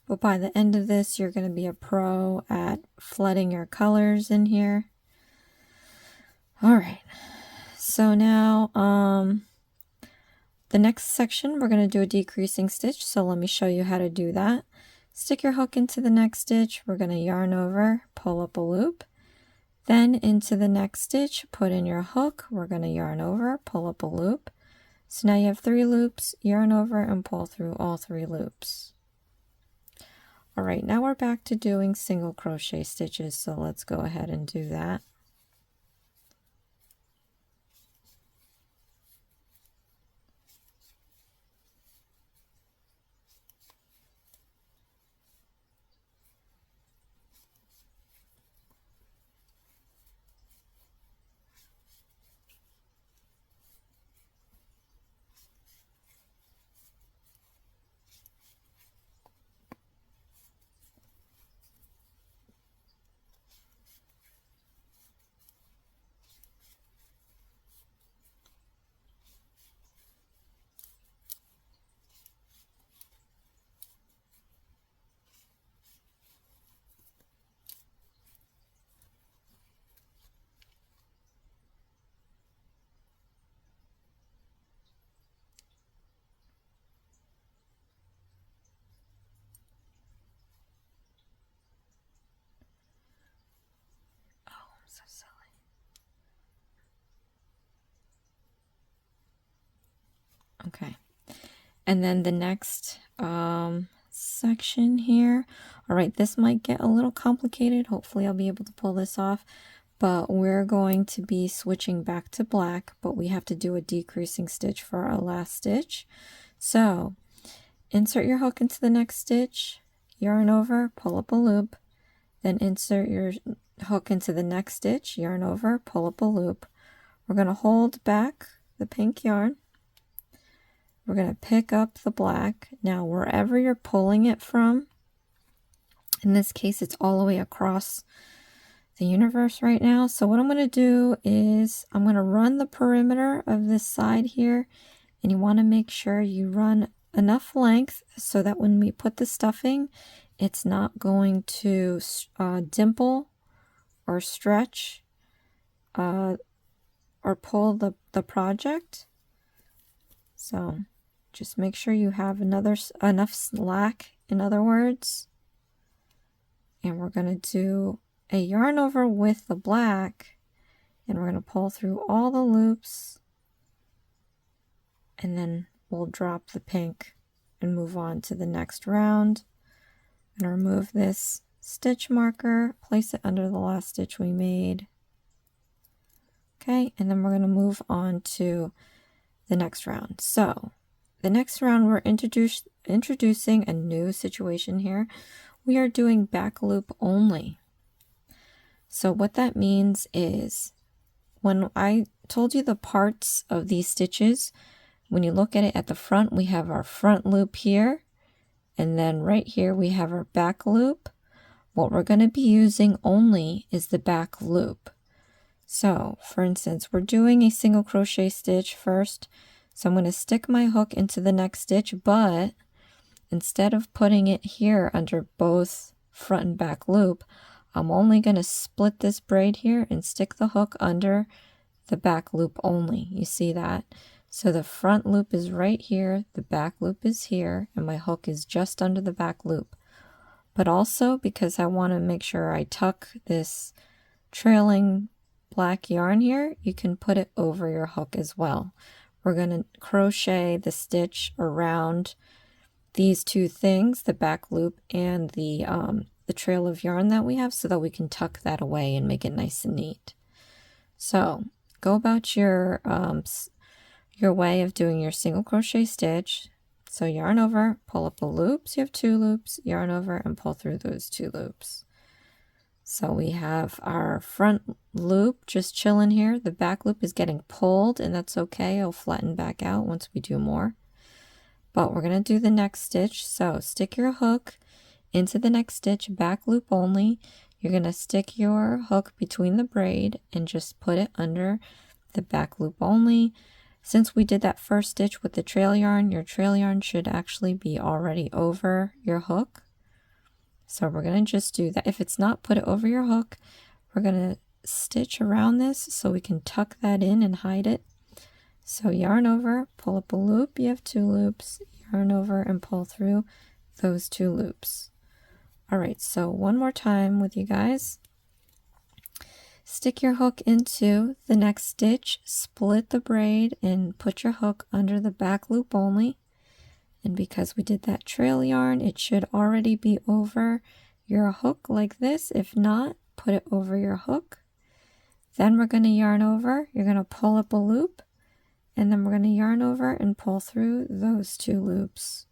But by the end of this, you're going to be a pro at flooding your colors in here. All right, so now the next section, we're going to do a decreasing stitch. So let me show you how to do that. Stick your hook into the next stitch. We're going to yarn over, pull up a loop. Then into the next stitch, put in your hook. We're going to yarn over, pull up a loop. So now you have 3 loops, yarn over and pull through all 3 loops. All right, now we're back to doing single crochet stitches, so let's go ahead and do that. so silly. Okay. And then the next section here. All right, this might get a little complicated. Hopefully I'll be able to pull this off. But we're going to be switching back to black, but we have to do a decreasing stitch for our last stitch. So insert your hook into the next stitch, yarn over, pull up a loop, then insert your hook into the next stitch, yarn over, pull up a loop. We're going to hold back the pink yarn. We're going to pick up the black. Now, wherever you're pulling it from, in this case, it's all the way across the universe right now. So what I'm going to do is I'm going to run the perimeter of this side here, and you want to make sure you run enough length so that when we put the stuffing, it's not going to dimple or stretch or pull the project. So just make sure you have enough slack, in other words. And we're going to do a yarn over with the black, and we're going to pull through all the loops, and then we'll drop the pink and move on to the next round. I'm going to remove this stitch marker, place it under the last stitch we made. Okay, and then we're going to move on to the next round. So the next round, we're introducing a new situation here. We are doing back loop only. So what that means is, when I told you the parts of these stitches, when you look at it at the front, we have our front loop here, and then right here we have our back loop. What we're going to be using only is the back loop. So for instance, we're doing a single crochet stitch first. So I'm going to stick my hook into the next stitch, but instead of putting it here under both front and back loop, I'm only going to split this braid here and stick the hook under the back loop only. You see that? So the front loop is right here, the back loop is here, and my hook is just under the back loop. But also, because I want to make sure I tuck this trailing black yarn here, you can put it over your hook as well. We're going to crochet the stitch around these two things, the back loop and the trail of yarn that we have, so that we can tuck that away and make it nice and neat. So go about your way of doing your single crochet stitch. So yarn over, pull up a loop, so you have 2 loops, yarn over and pull through those 2 loops. So we have our front loop just chilling here. The back loop is getting pulled, and that's okay. It'll flatten back out once we do more. But we're going to do the next stitch. So stick your hook into the next stitch, back loop only. You're going to stick your hook between the braid and just put it under the back loop only. Since we did that first stitch with the trail yarn, your trail yarn should actually be already over your hook. So we're going to just do that. If it's not, put it over your hook. We're going to stitch around this so we can tuck that in and hide it. So yarn over, pull up a loop, you have 2 loops, yarn over and pull through those 2 loops. All right, so one more time with you guys. Stick your hook into the next stitch, split the braid, and put your hook under the back loop only. And because we did that trail yarn, it should already be over your hook like this. If not, put it over your hook. Then we're going to yarn over. You're going to pull up a loop, and then we're going to yarn over and pull through those 2 loops.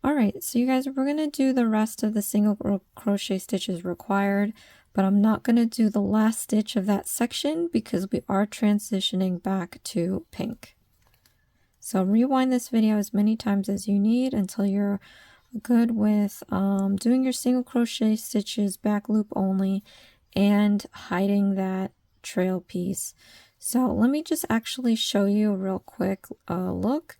All right, so you guys, we're going to do the rest of the single crochet stitches required, but I'm not going to do the last stitch of that section because we are transitioning back to pink. So rewind this video as many times as you need until you're good with doing your single crochet stitches back loop only and hiding that trail piece. So let me just actually show you a real quick look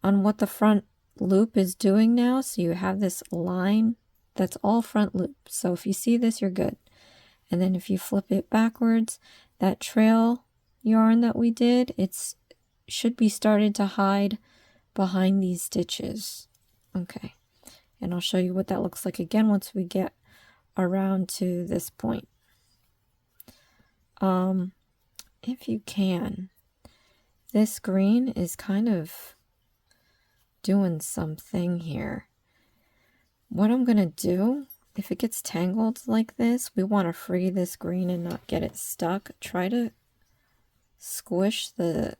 on what the front loop is doing now. So you have this line that's all front loop. So if you see this, you're good. And then if you flip it backwards, that trail yarn that we did, it's should be started to hide behind these stitches. Okay, and I'll show you what that looks like again once we get around to this point. if you can. This green is kind of doing something here. What I'm gonna do, if it gets tangled like this, we want to free this green and not get it stuck. Try to squish the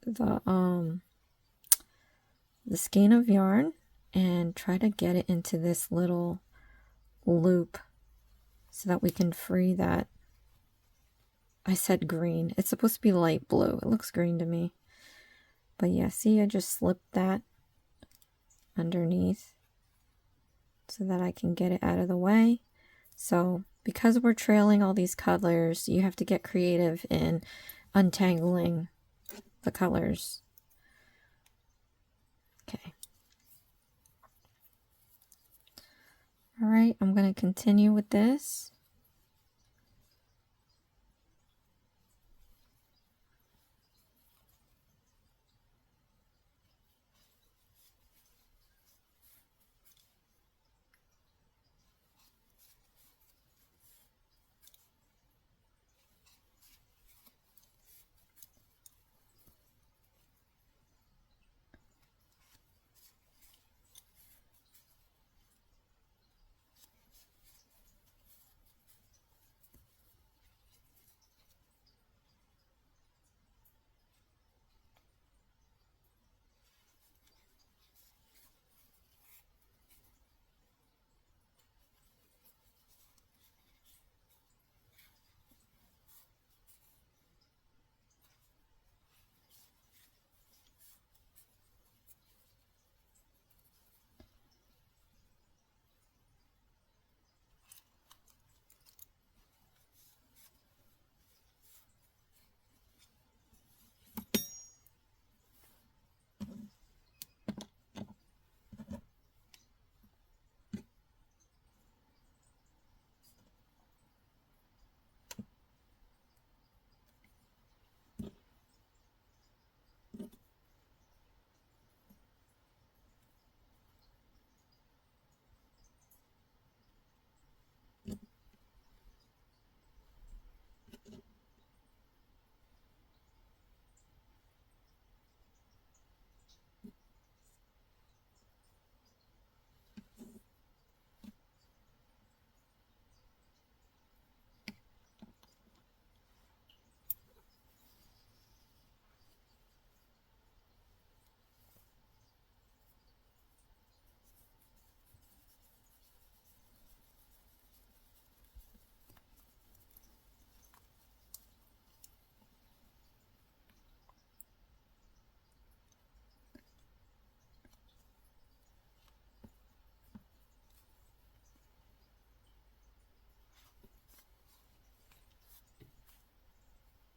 skein of yarn and try to get it into this little loop so that we can free that. I said green. It's supposed to be light blue. It looks green to me. But yeah, see, I just slipped that underneath so that I can get it out of the way. So because we're trailing all these colors, you have to get creative in untangling the colors. Okay. All right, I'm going to continue with this.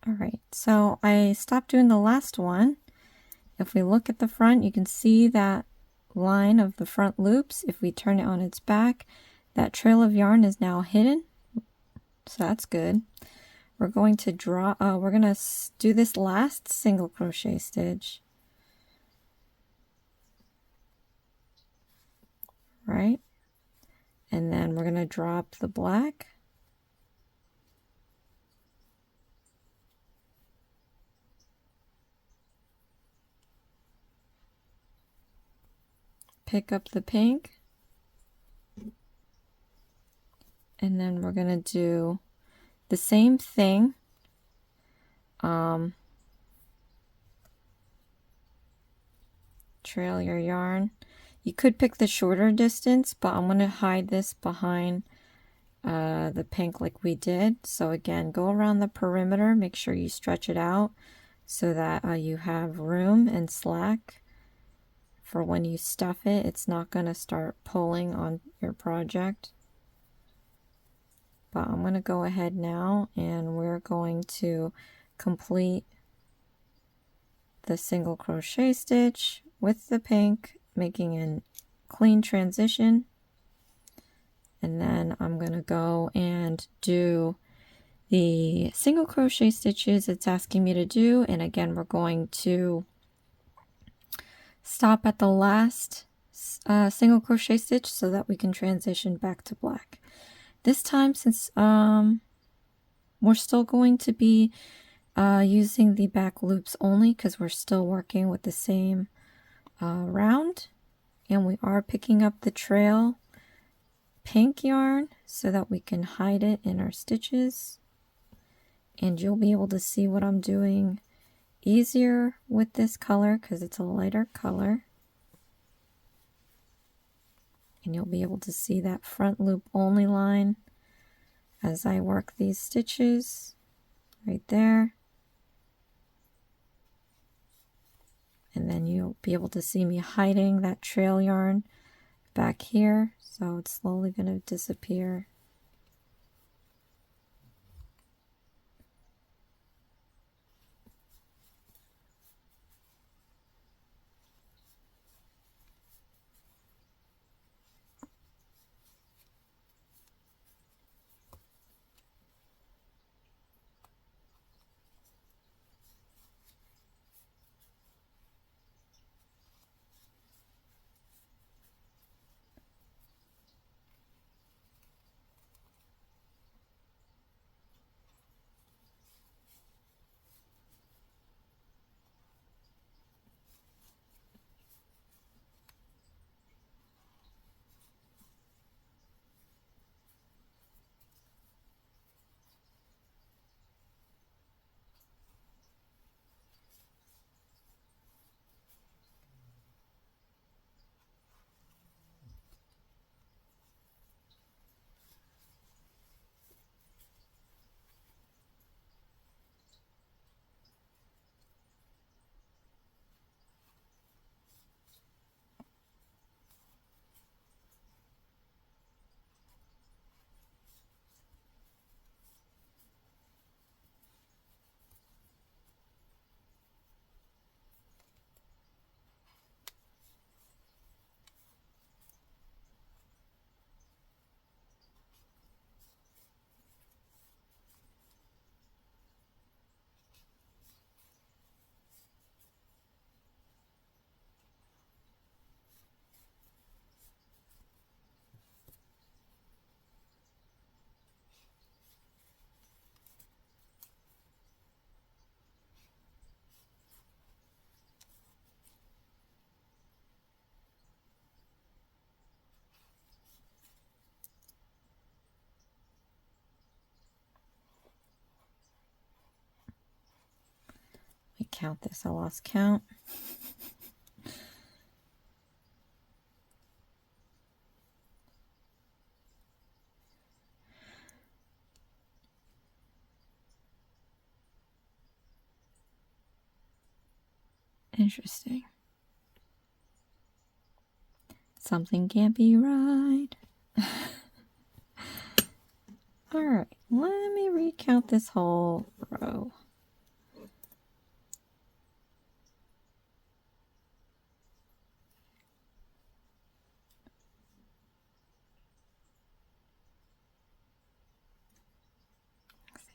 All right, so I stopped doing the last one. If we look at the front, you can see that line of the front loops. If we turn it on its back, that trail of yarn is now hidden. So that's good. We're going to do this last single crochet stitch. Right? And then we're going to drop the black. Pick up the pink. And then we're going to do the same thing. Trail your yarn. You could pick the shorter distance, but I'm going to hide this behind the pink like we did. So again, go around the perimeter, make sure you stretch it out so that you have room and slack for when you stuff it. It's not going to start pulling on your project. But I'm going to go ahead now and we're going to complete the single crochet stitch with the pink, making a clean transition. And then I'm going to go and do the single crochet stitches it's asking me to do. And again, we're going to stop at the last single crochet stitch so that we can transition back to black. This time, since We're still going to be using the back loops only because we're still working with the same round, and we are picking up the trail pink yarn so that we can hide it in our stitches, and you'll be able to see what I'm doing easier with this color because it's a lighter color, and you'll be able to see that front loop only line as I work these stitches right there. And then you'll be able to see me hiding that trail yarn back here, so it's slowly going to disappear. Let me count this, I lost count. Interesting. Something can't be right. Alright, let me recount this whole row.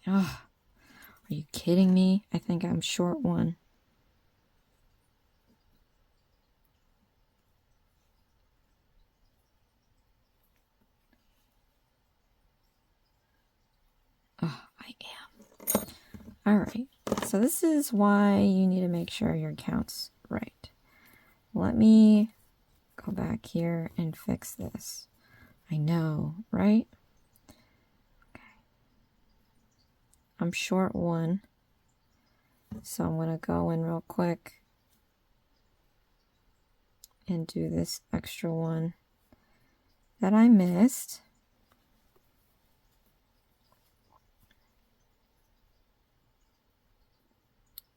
Oh, are you kidding me? I think I'm short one. Oh, I am. All right, so this is why you need to make sure your count's right. Let me go back here and fix this. I know, right? Okay. I'm short one, so I'm gonna go in real quick and do this extra one that I missed.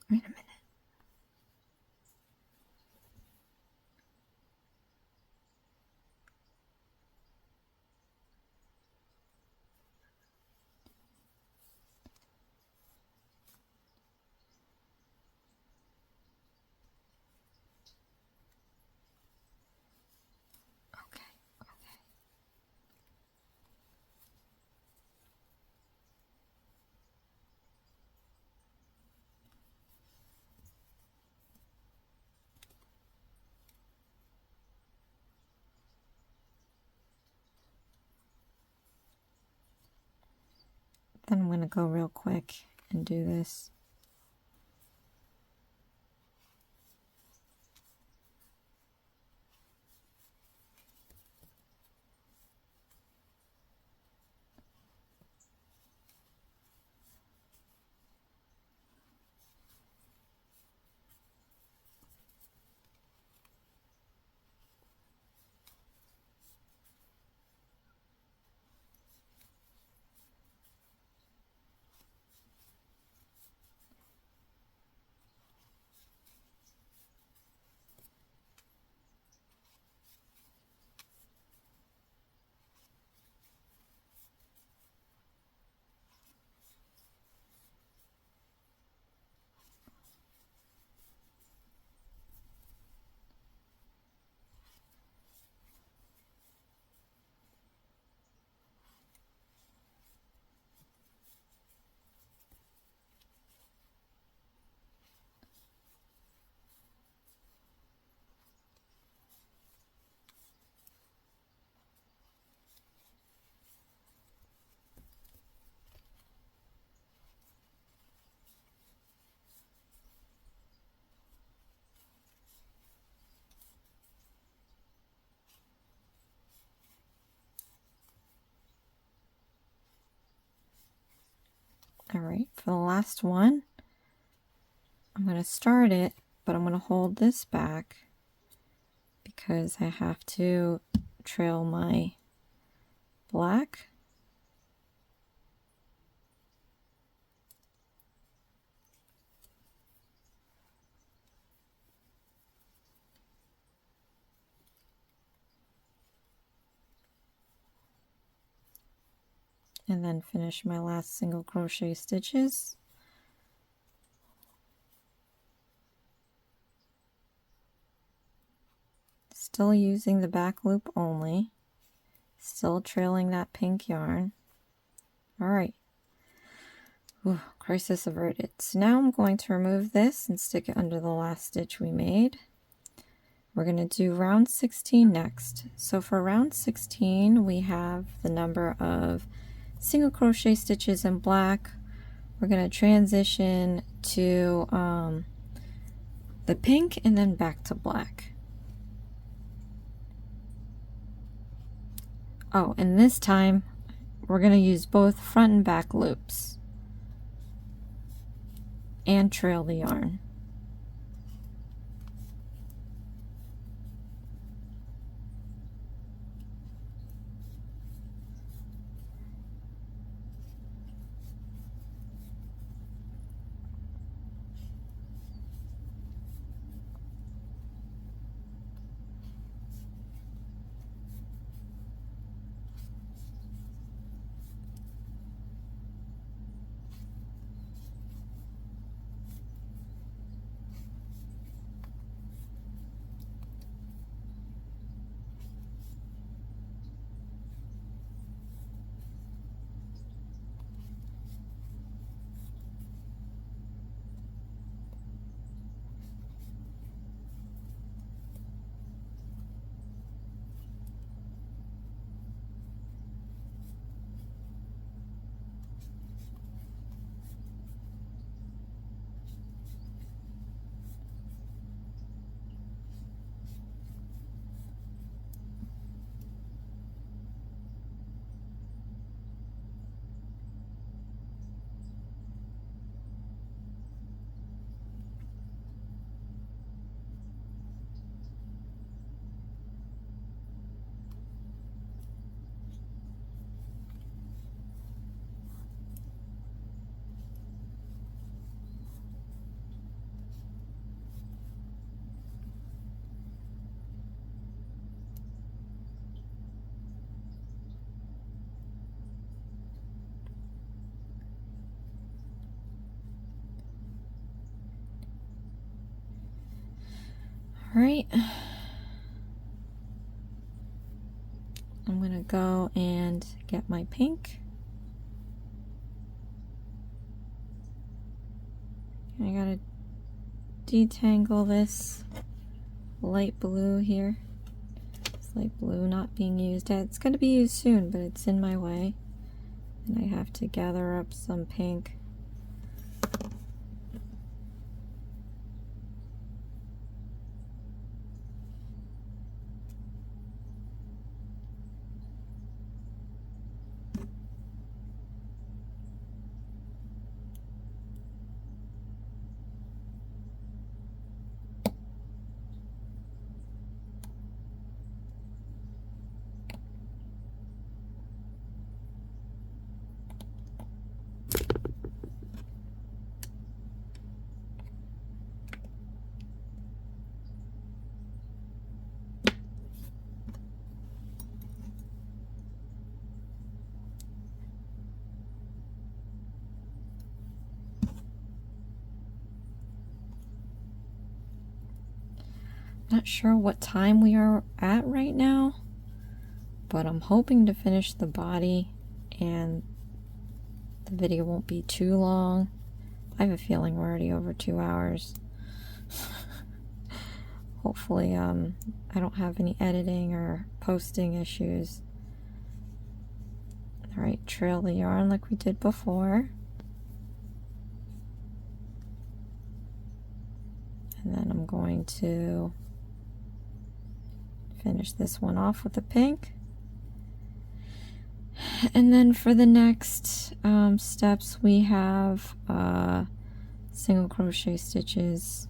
Wait a minute. Then I'm going to go real quick and do this. All right, for the last one, I'm going to start it, but I'm going to hold this back because I have to trail my black. And then finish my last single crochet stitches. Still using the back loop only, still trailing that pink yarn. All right, ooh, crisis averted. So now I'm going to remove this and stick it under the last stitch we made. We're going to do round 16 next. So for round 16, we have the number of single crochet stitches in black. We're going to transition to the pink and then back to black. Oh, and this time we're going to use both front and back loops and trail the yarn. All right, I'm going to go and get my pink. I gotta detangle this light blue here. This light blue not being used. It's going to be used soon, but it's in my way. And I have to gather up some pink. Not sure what time we are at right now, but I'm hoping to finish the body and the video won't be too long. I have a feeling we're already over 2 hours. Hopefully, I don't have any editing or posting issues. All right, trail the yarn like we did before. And then I'm going to finish this one off with the pink. And then for the next steps, we have single crochet stitches.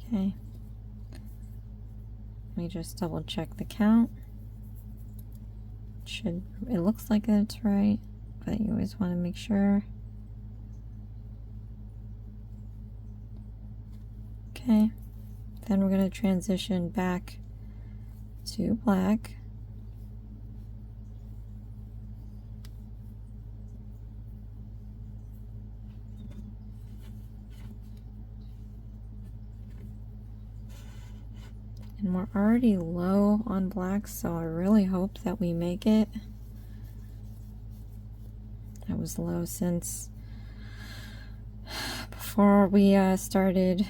Okay. Let me just double check the count. It looks like it's right, but you always want to make sure. Okay. Then we're going to transition back to black. And we're already low on black, so I really hope that we make it. I was low since before we started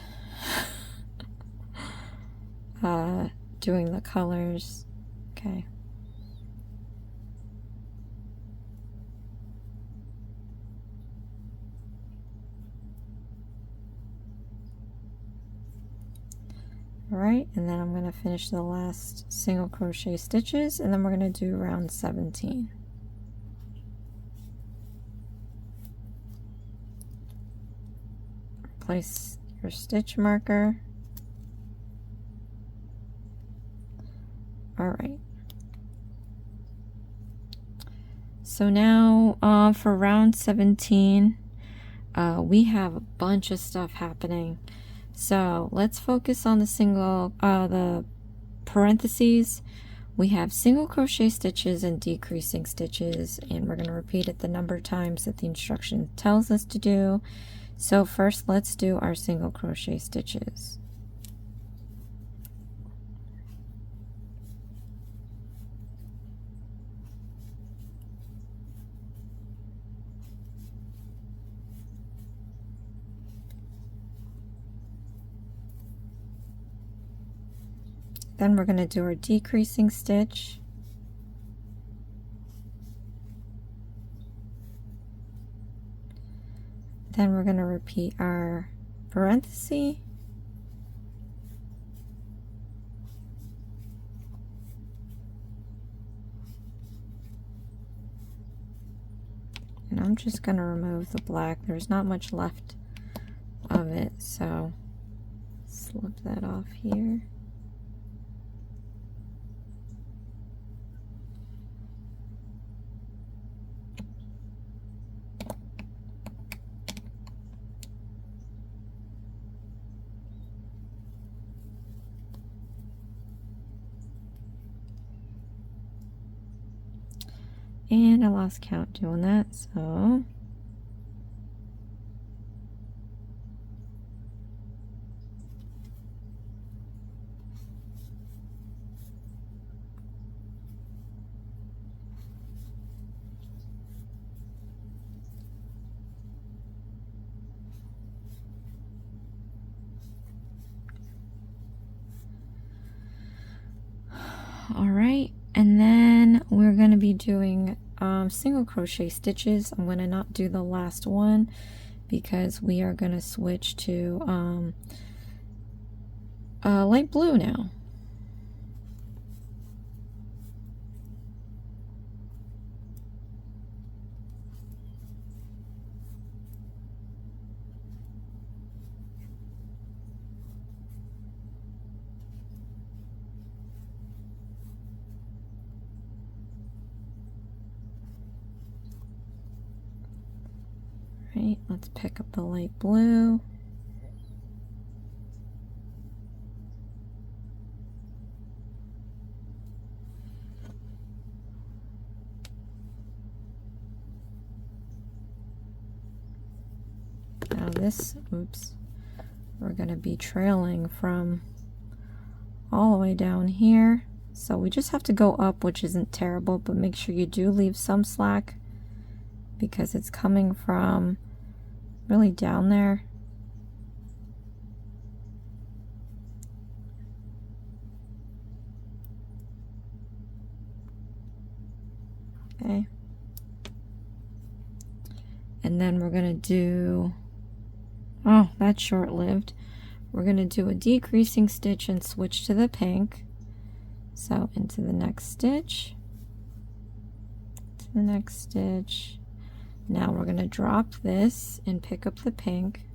doing the colors. Okay. Alright, and then I'm going to finish the last single crochet stitches, and then we're going to do round 17. Place your stitch marker. Alright. So now for round 17, we have a bunch of stuff happening. So let's focus on the the parentheses. We have single crochet stitches and decreasing stitches, and we're going to repeat it the number of times that the instruction tells us to do. So first, let's do our single crochet stitches. then we're going to do our decreasing stitch. Then we're going to repeat our parenthesis. And I'm just going to remove the black. There's not much left of it, so slip that off here. And I lost count doing that, so all right, and then we're going to be doing single crochet stitches. I'm going to not do the last one because we are going to switch to light blue now. Right, let's pick up the light blue. Now this, oops, we're going to be trailing from all the way down here. So we just have to go up, which isn't terrible, but make sure you do leave some slack because it's coming from really down there. Okay. And then we're going to do, oh, that's short-lived. We're going to do a decreasing stitch and switch to the pink. So into the next stitch, to the next stitch. Now we're going to drop this and pick up the pink.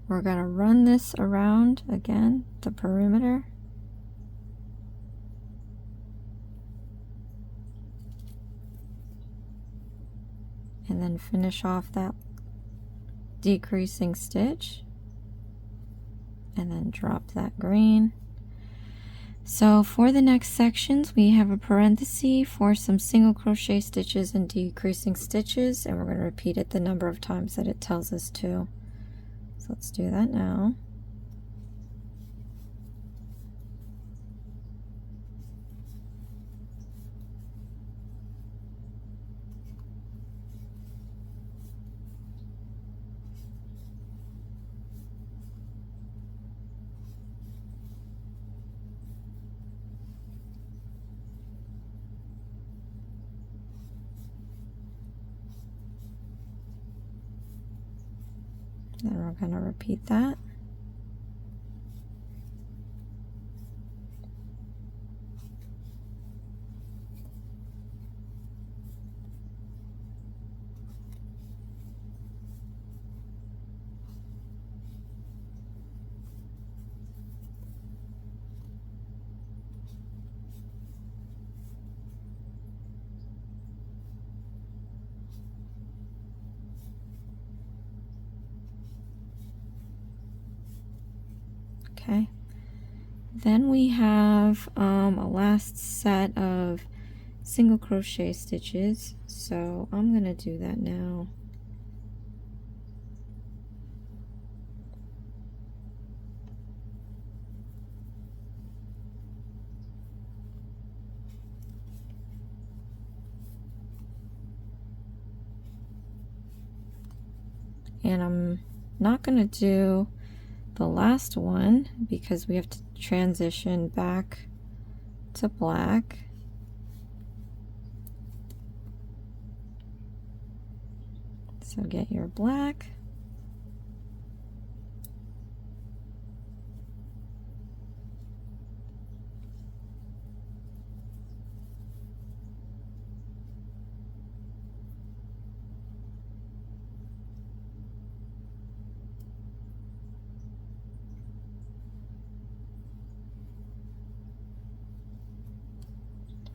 We're going to run this around again, the perimeter. And then finish off that decreasing stitch. And then drop that green. So for the next sections, we have a parenthesis for some single crochet stitches and decreasing stitches, and we're going to repeat it the number of times that it tells us to. So let's do that now. Then we're going to repeat that. Okay, then we have a last set of single crochet stitches, so I'm going to do that now. And I'm not going to do the last one because we have to transition back to black. So get your black.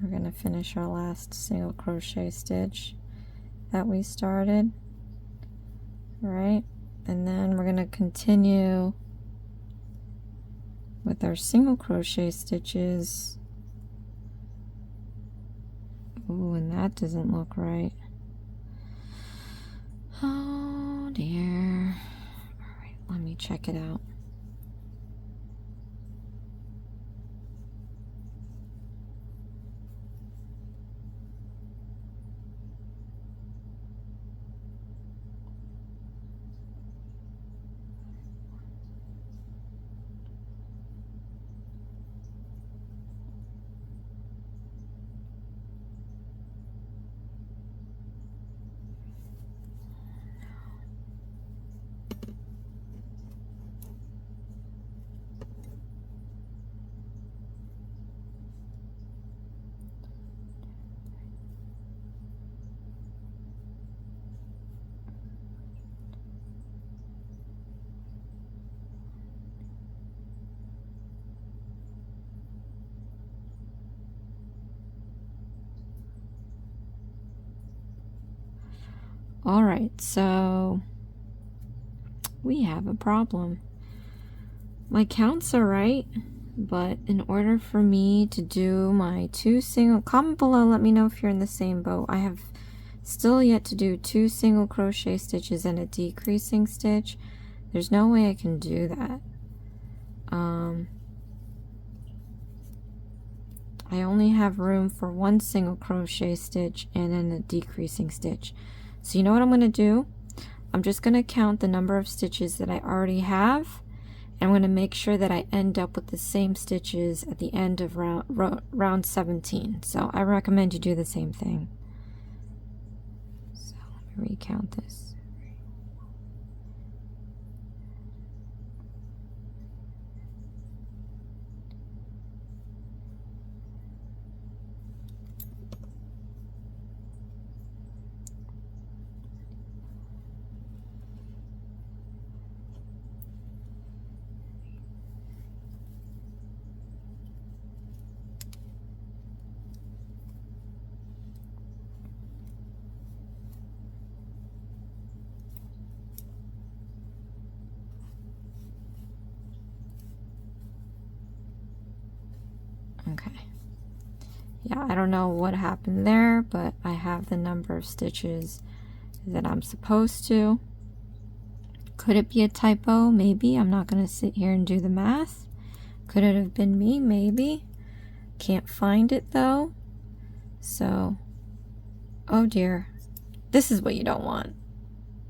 We're going to finish our last single crochet stitch that we started, right? And then we're going to continue with our single crochet stitches. Ooh, and that doesn't look right. Oh dear. All right, let me check it out. All right, so we have a problem. My counts are right, but in order for me to do my 2 single, comment below, let me know if you're in the same boat. I have still yet to do 2 single crochet stitches and a decreasing stitch. There's no way I can do that. I only have room for 1 single crochet stitch and then a decreasing stitch. So you know what I'm going to do? I'm just going to count the number of stitches that I already have, and I'm going to make sure that I end up with the same stitches at the end of round 17. So I recommend you do the same thing. So let me recount this. Okay. Yeah, I don't know what happened there, but I have the number of stitches that I'm supposed to. Could it be a typo? Maybe. I'm not going to sit here and do the math. Could it have been me? Maybe. Can't find it though. So, oh dear. This is what you don't want.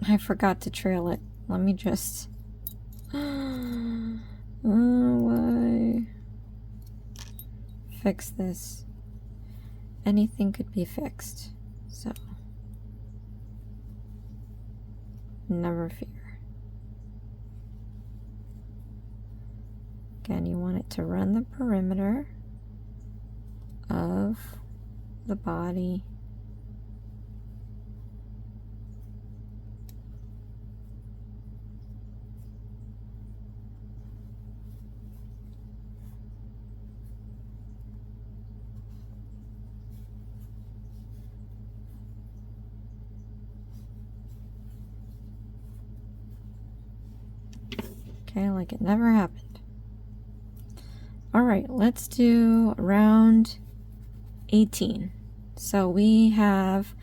I forgot to trail it. Let me just... why? Fix this. Anything could be fixed. So, never fear. Again, you want it to run the perimeter of the body. Okay, like it never happened. All right, let's do round 18. So we have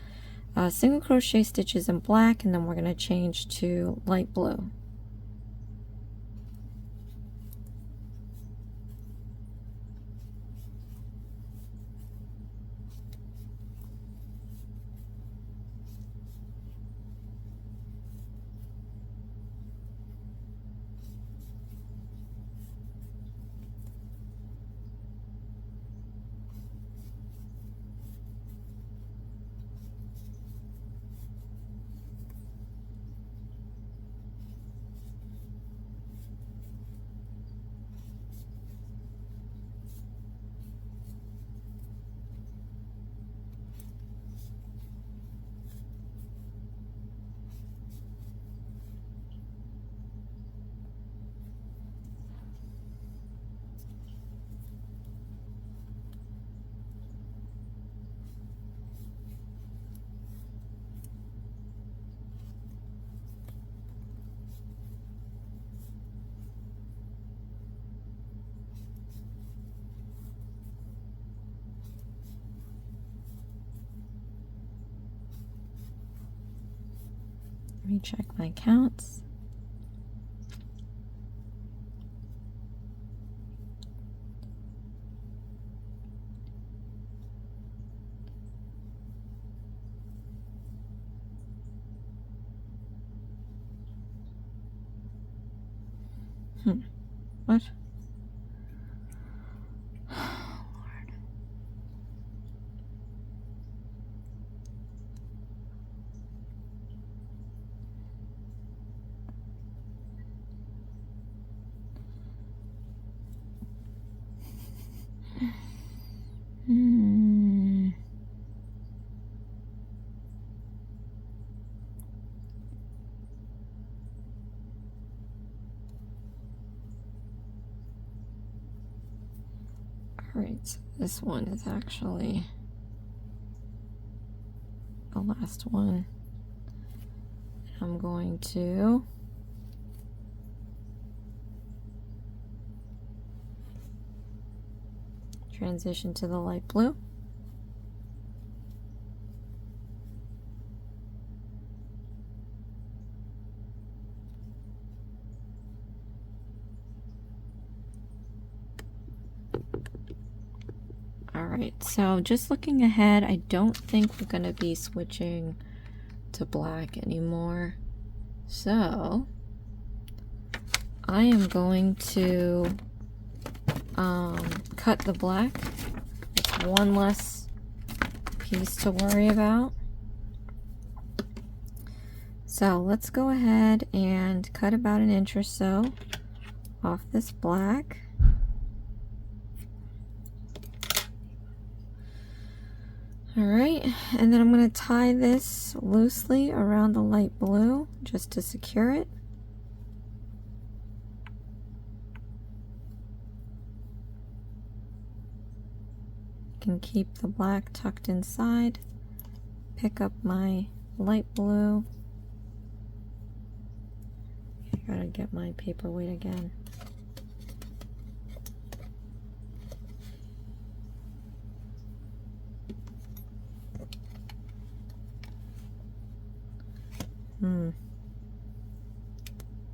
single crochet stitches in black, and then we're going to change to light blue. me check my counts. What? Lord. Alright, so this one is actually the last one. I'm going to transition to the light blue. Alright, so just looking ahead, I don't think we're going to be switching to black anymore. So I am going to cut the black. It's one less piece to worry about. So let's go ahead and cut about 1 inch or so off this black. Alright, and then I'm going to tie this loosely around the light blue just to secure it. Can keep the black tucked inside, pick up my light blue. I gotta get my paperweight again.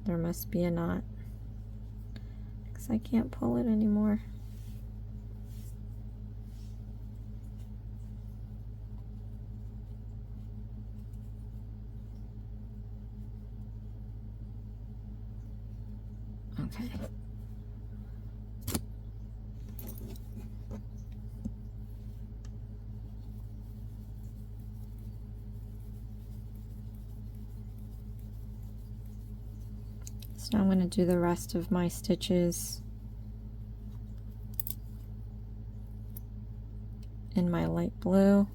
There must be a knot because I can't pull it anymore. Okay. So I'm going to do the rest of my stitches in my light blue.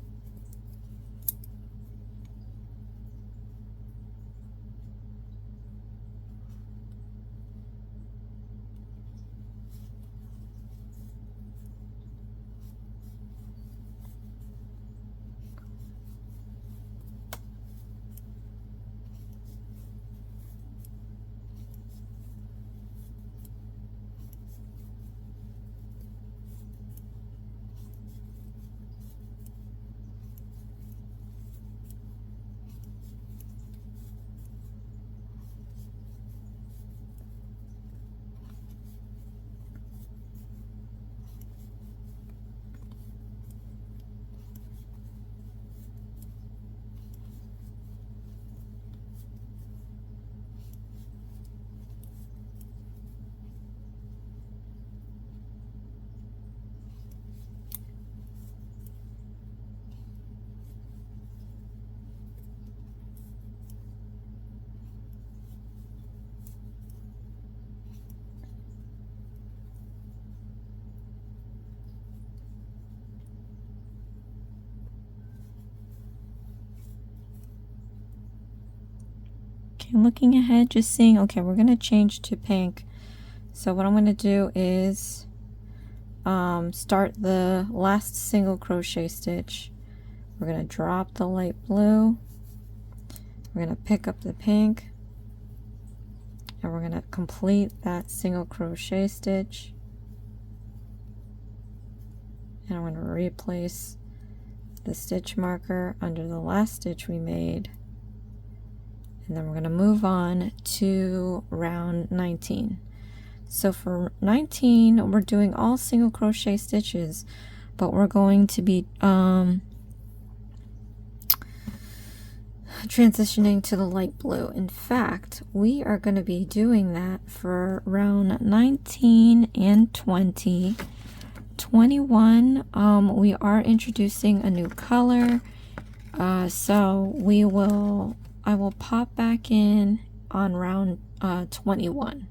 Okay, looking ahead, just seeing, okay, we're going to change to pink. So what I'm going to do is start the last single crochet stitch. We're going to drop the light blue. We're going to pick up the pink. And we're going to complete that single crochet stitch. And I'm going to replace the stitch marker under the last stitch we made. and then we're going to move on to round 19. So for 19, we're doing all single crochet stitches, but we're going to be transitioning to the light blue. In fact, we are going to be doing that for round 19 and 20. 21, we are introducing a new color, so I will pop back in on round 21.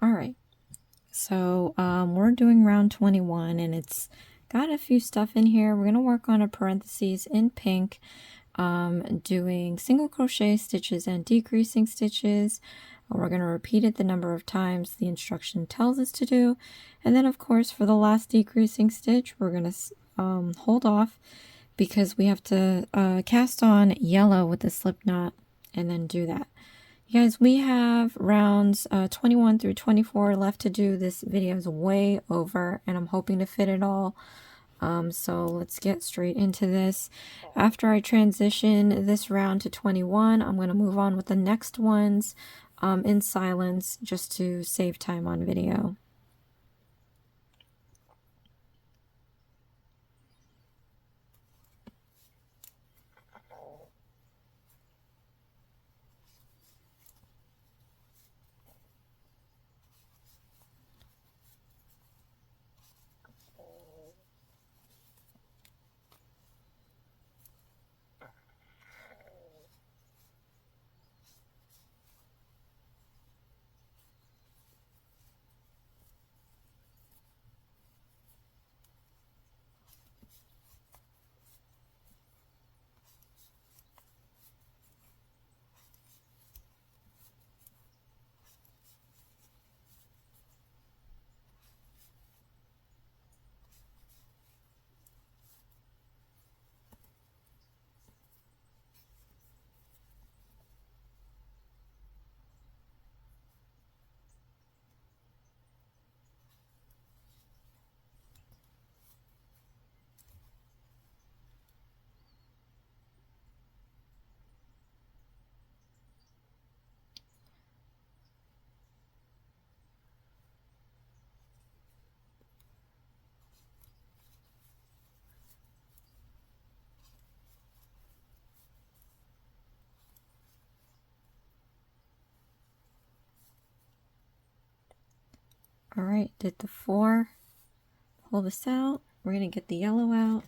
All right, so we're doing round 21 and it's got a few stuff in here. We're going to work on a parentheses in pink, doing single crochet stitches and decreasing stitches. We're going to repeat it the number of times the instruction tells us to do. And then of course for the last decreasing stitch, we're going to hold off because we have to cast on yellow with the slip knot and then do that. You guys, we have rounds 21 through 24 left to do. This video is way over and I'm hoping to fit it all. So let's get straight into this. After I transition this round to 21, I'm going to move on with the next ones in silence just to save time on video. All right, did the 4. Pull this out. We're going to get the yellow out.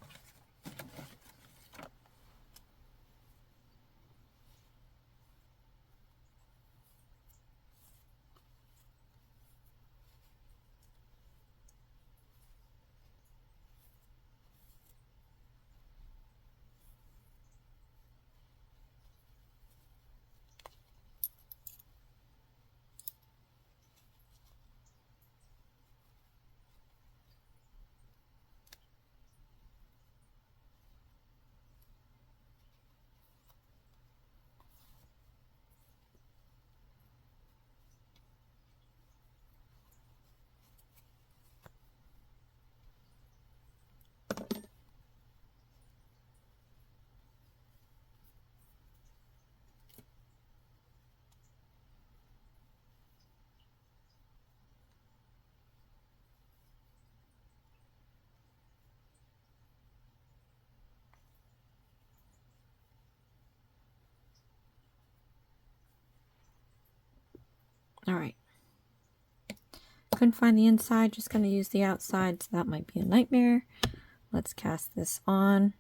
All right. Couldn't find the inside, just going to use the outside, so that might be a nightmare. Let's cast this on.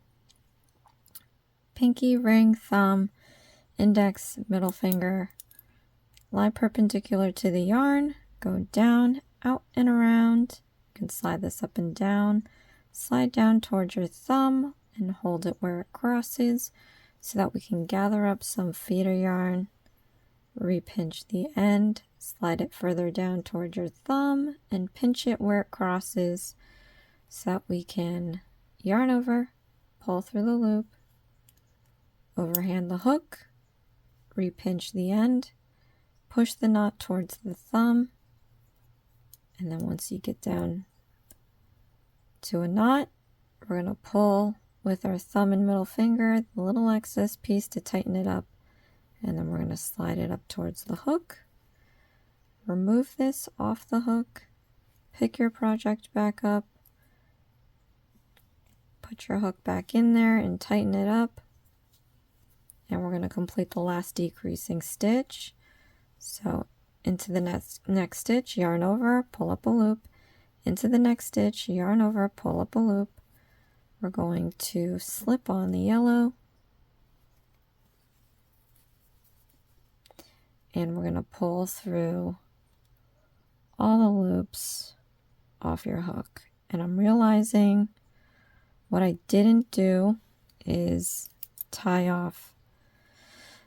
Pinky, ring, thumb, index, middle finger. Lie perpendicular to the yarn. Go down, out and around. You can slide this up and down. Slide down towards your thumb and hold it where it crosses so that we can gather up some feeder yarn. Repinch the end, slide it further down towards your thumb and pinch it where it crosses so that we can yarn over, pull through the loop, overhand the hook, repinch the end, push the knot towards the thumb, and then once you get down to a knot, we're going to pull with our thumb and middle finger the little excess piece to tighten it up. And then we're going to slide it up towards the hook. Remove this off the hook. Pick your project back up. Put your hook back in there and tighten it up. And we're going to complete the last decreasing stitch. So into the next stitch, yarn over, pull up a loop. Into the next stitch, yarn over, pull up a loop. We're going to slip on the yellow. And we're going to pull through all the loops off your hook. And I'm realizing what I didn't do is tie off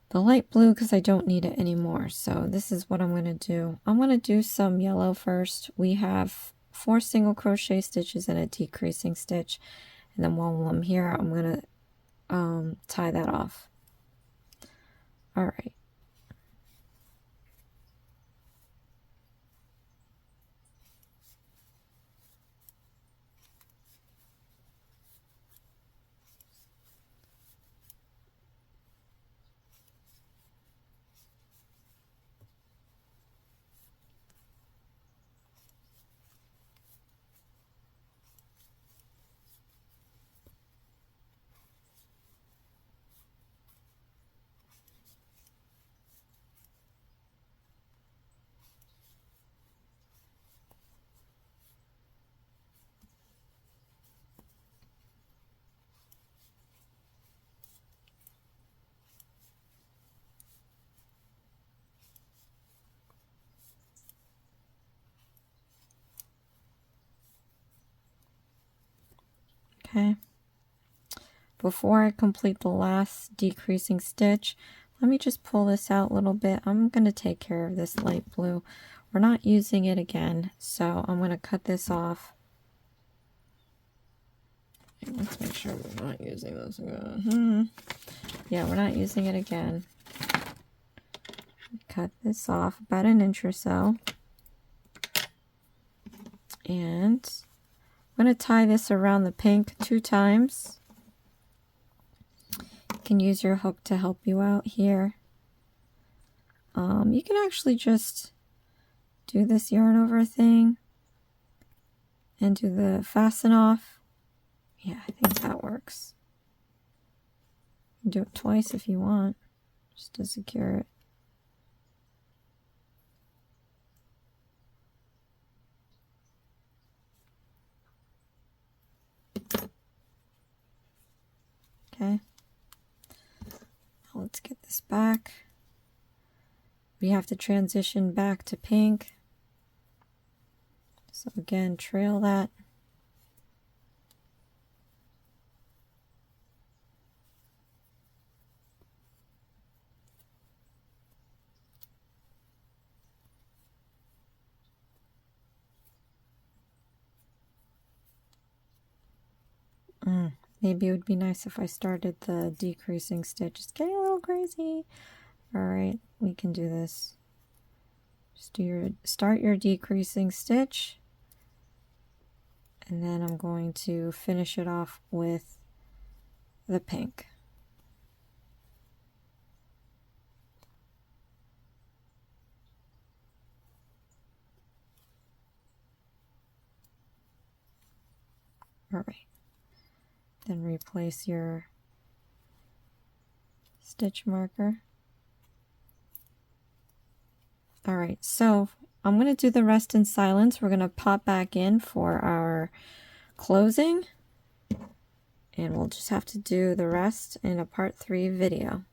the light blue because I don't need it anymore. So this is what I'm going to do. I'm going to do some yellow first. We have 4 single crochet stitches and a decreasing stitch. And then while I'm here, I'm going to tie that off. All right. Okay. Before I complete the last decreasing stitch, let me just pull this out a little bit. I'm going to take care of this light blue. We're not using it again, so I'm going to cut this off. Let's make sure we're not using this again. Yeah, we're not using it again. Cut this off about an inch or so. And I'm going to tie this around the pink 2 times. You can use your hook to help you out here. You can actually just do this yarn over thing and do the fasten off. Yeah, I think that works. You can do it twice if you want, just to secure it. Okay. Now let's get this back. We have to transition back to pink. So again, trail that. Maybe it would be nice if I started the decreasing stitch. It's getting a little crazy. All right, we can do this. Just do start your decreasing stitch, and then I'm going to finish it off with the pink. All right. Then replace your stitch marker. All right, so I'm going to do the rest in silence. We're going to pop back in for our closing, and we'll just have to do the rest in a part 3 video.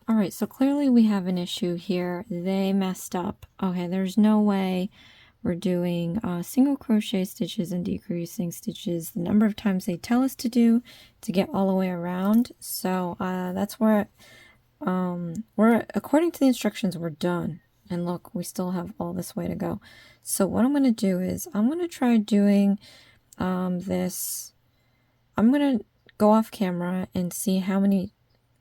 All right, so clearly we have an issue here. They messed up. Okay, there's no way we're doing single crochet stitches and decreasing stitches the number of times they tell us to do to get all the way around. So that's where according to the instructions, we're done. And look, we still have all this way to go. So what I'm going to do is I'm going to try doing this. I'm going to go off camera and see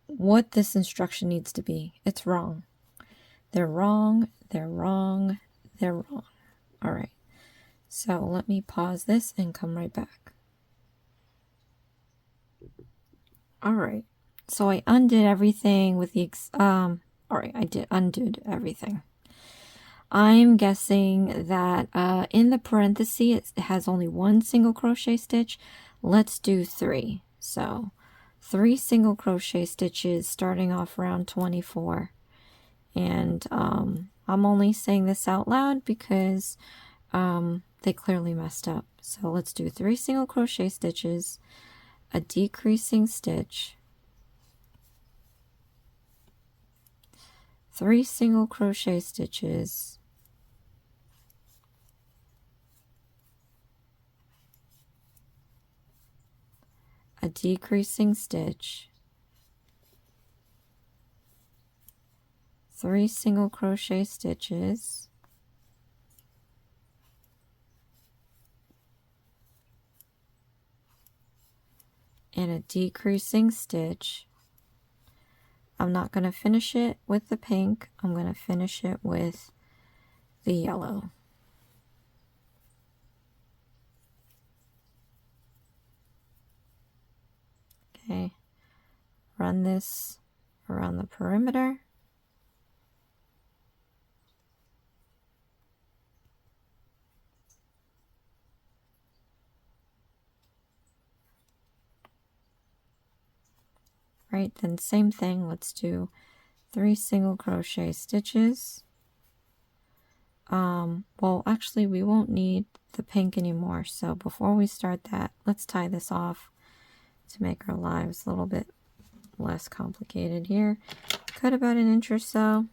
what this instruction needs to be. It's wrong. They're wrong. They're wrong. They're wrong. All right. So let me pause this and come right back. All right. So I undid everything with the, all right, I undid everything. I'm guessing that in the parentheses, it has only one single crochet stitch. Let's do 3. So 3 single crochet stitches starting off round 24. And I'm only saying this out loud because they clearly messed up. So let's do 3 single crochet stitches, a decreasing stitch, 3 single crochet stitches, a decreasing stitch, 3 single crochet stitches, and a decreasing stitch. I'm not going to finish it with the pink. I'm going to finish it with the yellow. Okay, run this around the perimeter. Right, then same thing, let's do 3 single crochet stitches. Well, actually we won't need the pink anymore, so before we start that, let's tie this off to make our lives a little bit less complicated here. Cut about 1 inch or so.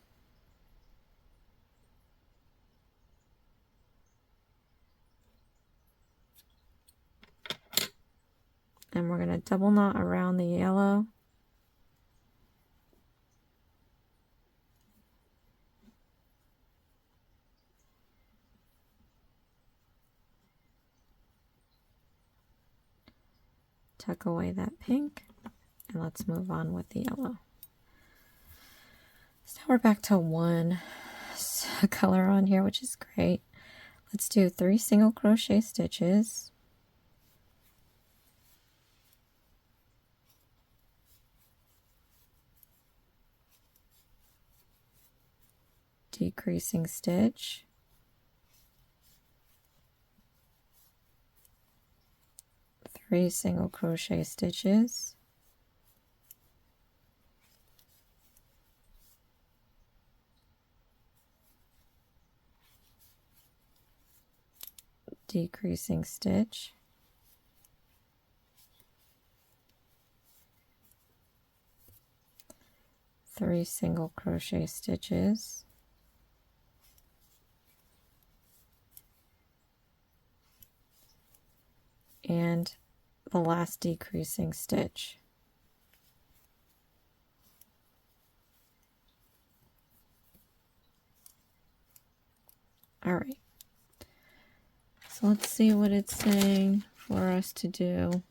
And we're going to double knot around the yellow. Tuck away that pink, and let's move on with the yellow. So now we're back to 1 color on here, which is great. Let's do 3 single crochet stitches, decreasing stitch, three single crochet stitches, decreasing stitch, three single crochet stitches, and the last decreasing stitch. All right, so let's see what it's saying for us to do.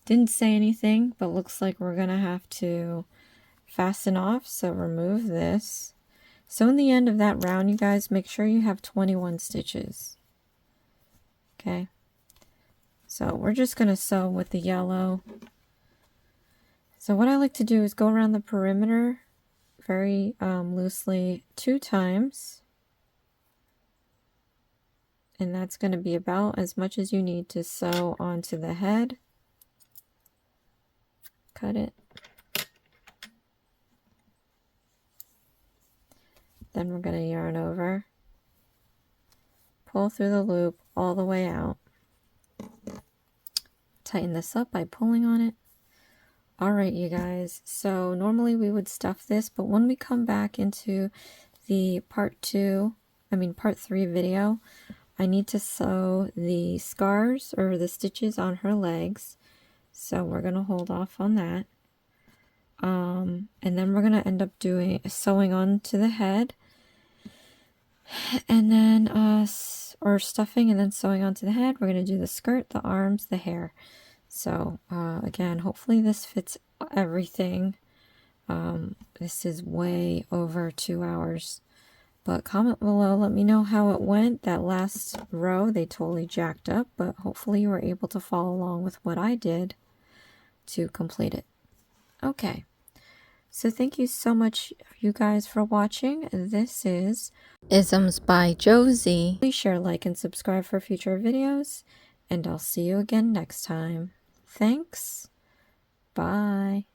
Didn't say anything, but looks like we're gonna have to fasten off, so remove this. So in the end of that round, you guys, make sure you have 21 stitches. Okay, so we're just gonna sew with the yellow. So what I like to do is go around the perimeter very loosely 2 times. And that's going to be about as much as you need to sew onto the head. Cut it. Then we're going to yarn over. Pull through the loop all the way out. Tighten this up by pulling on it. Alright, you guys, so normally we would stuff this, but when we come back into the part 3 video, I need to sew the scars or the stitches on her legs. So we're going to hold off on that. And then we're going to end up sewing on to the head. And then, or stuffing and then sewing onto the head. We're going to do the skirt, the arms, the hair. So, again, hopefully this fits everything. This is way over 2 hours. But comment below, let me know how it went. That last row, they totally jacked up, but hopefully you were able to follow along with what I did to complete it. Okay, so thank you so much, you guys, for watching. This is Isms by Josie. Please share, like, and subscribe for future videos, and I'll see you again next time. Thanks. Bye.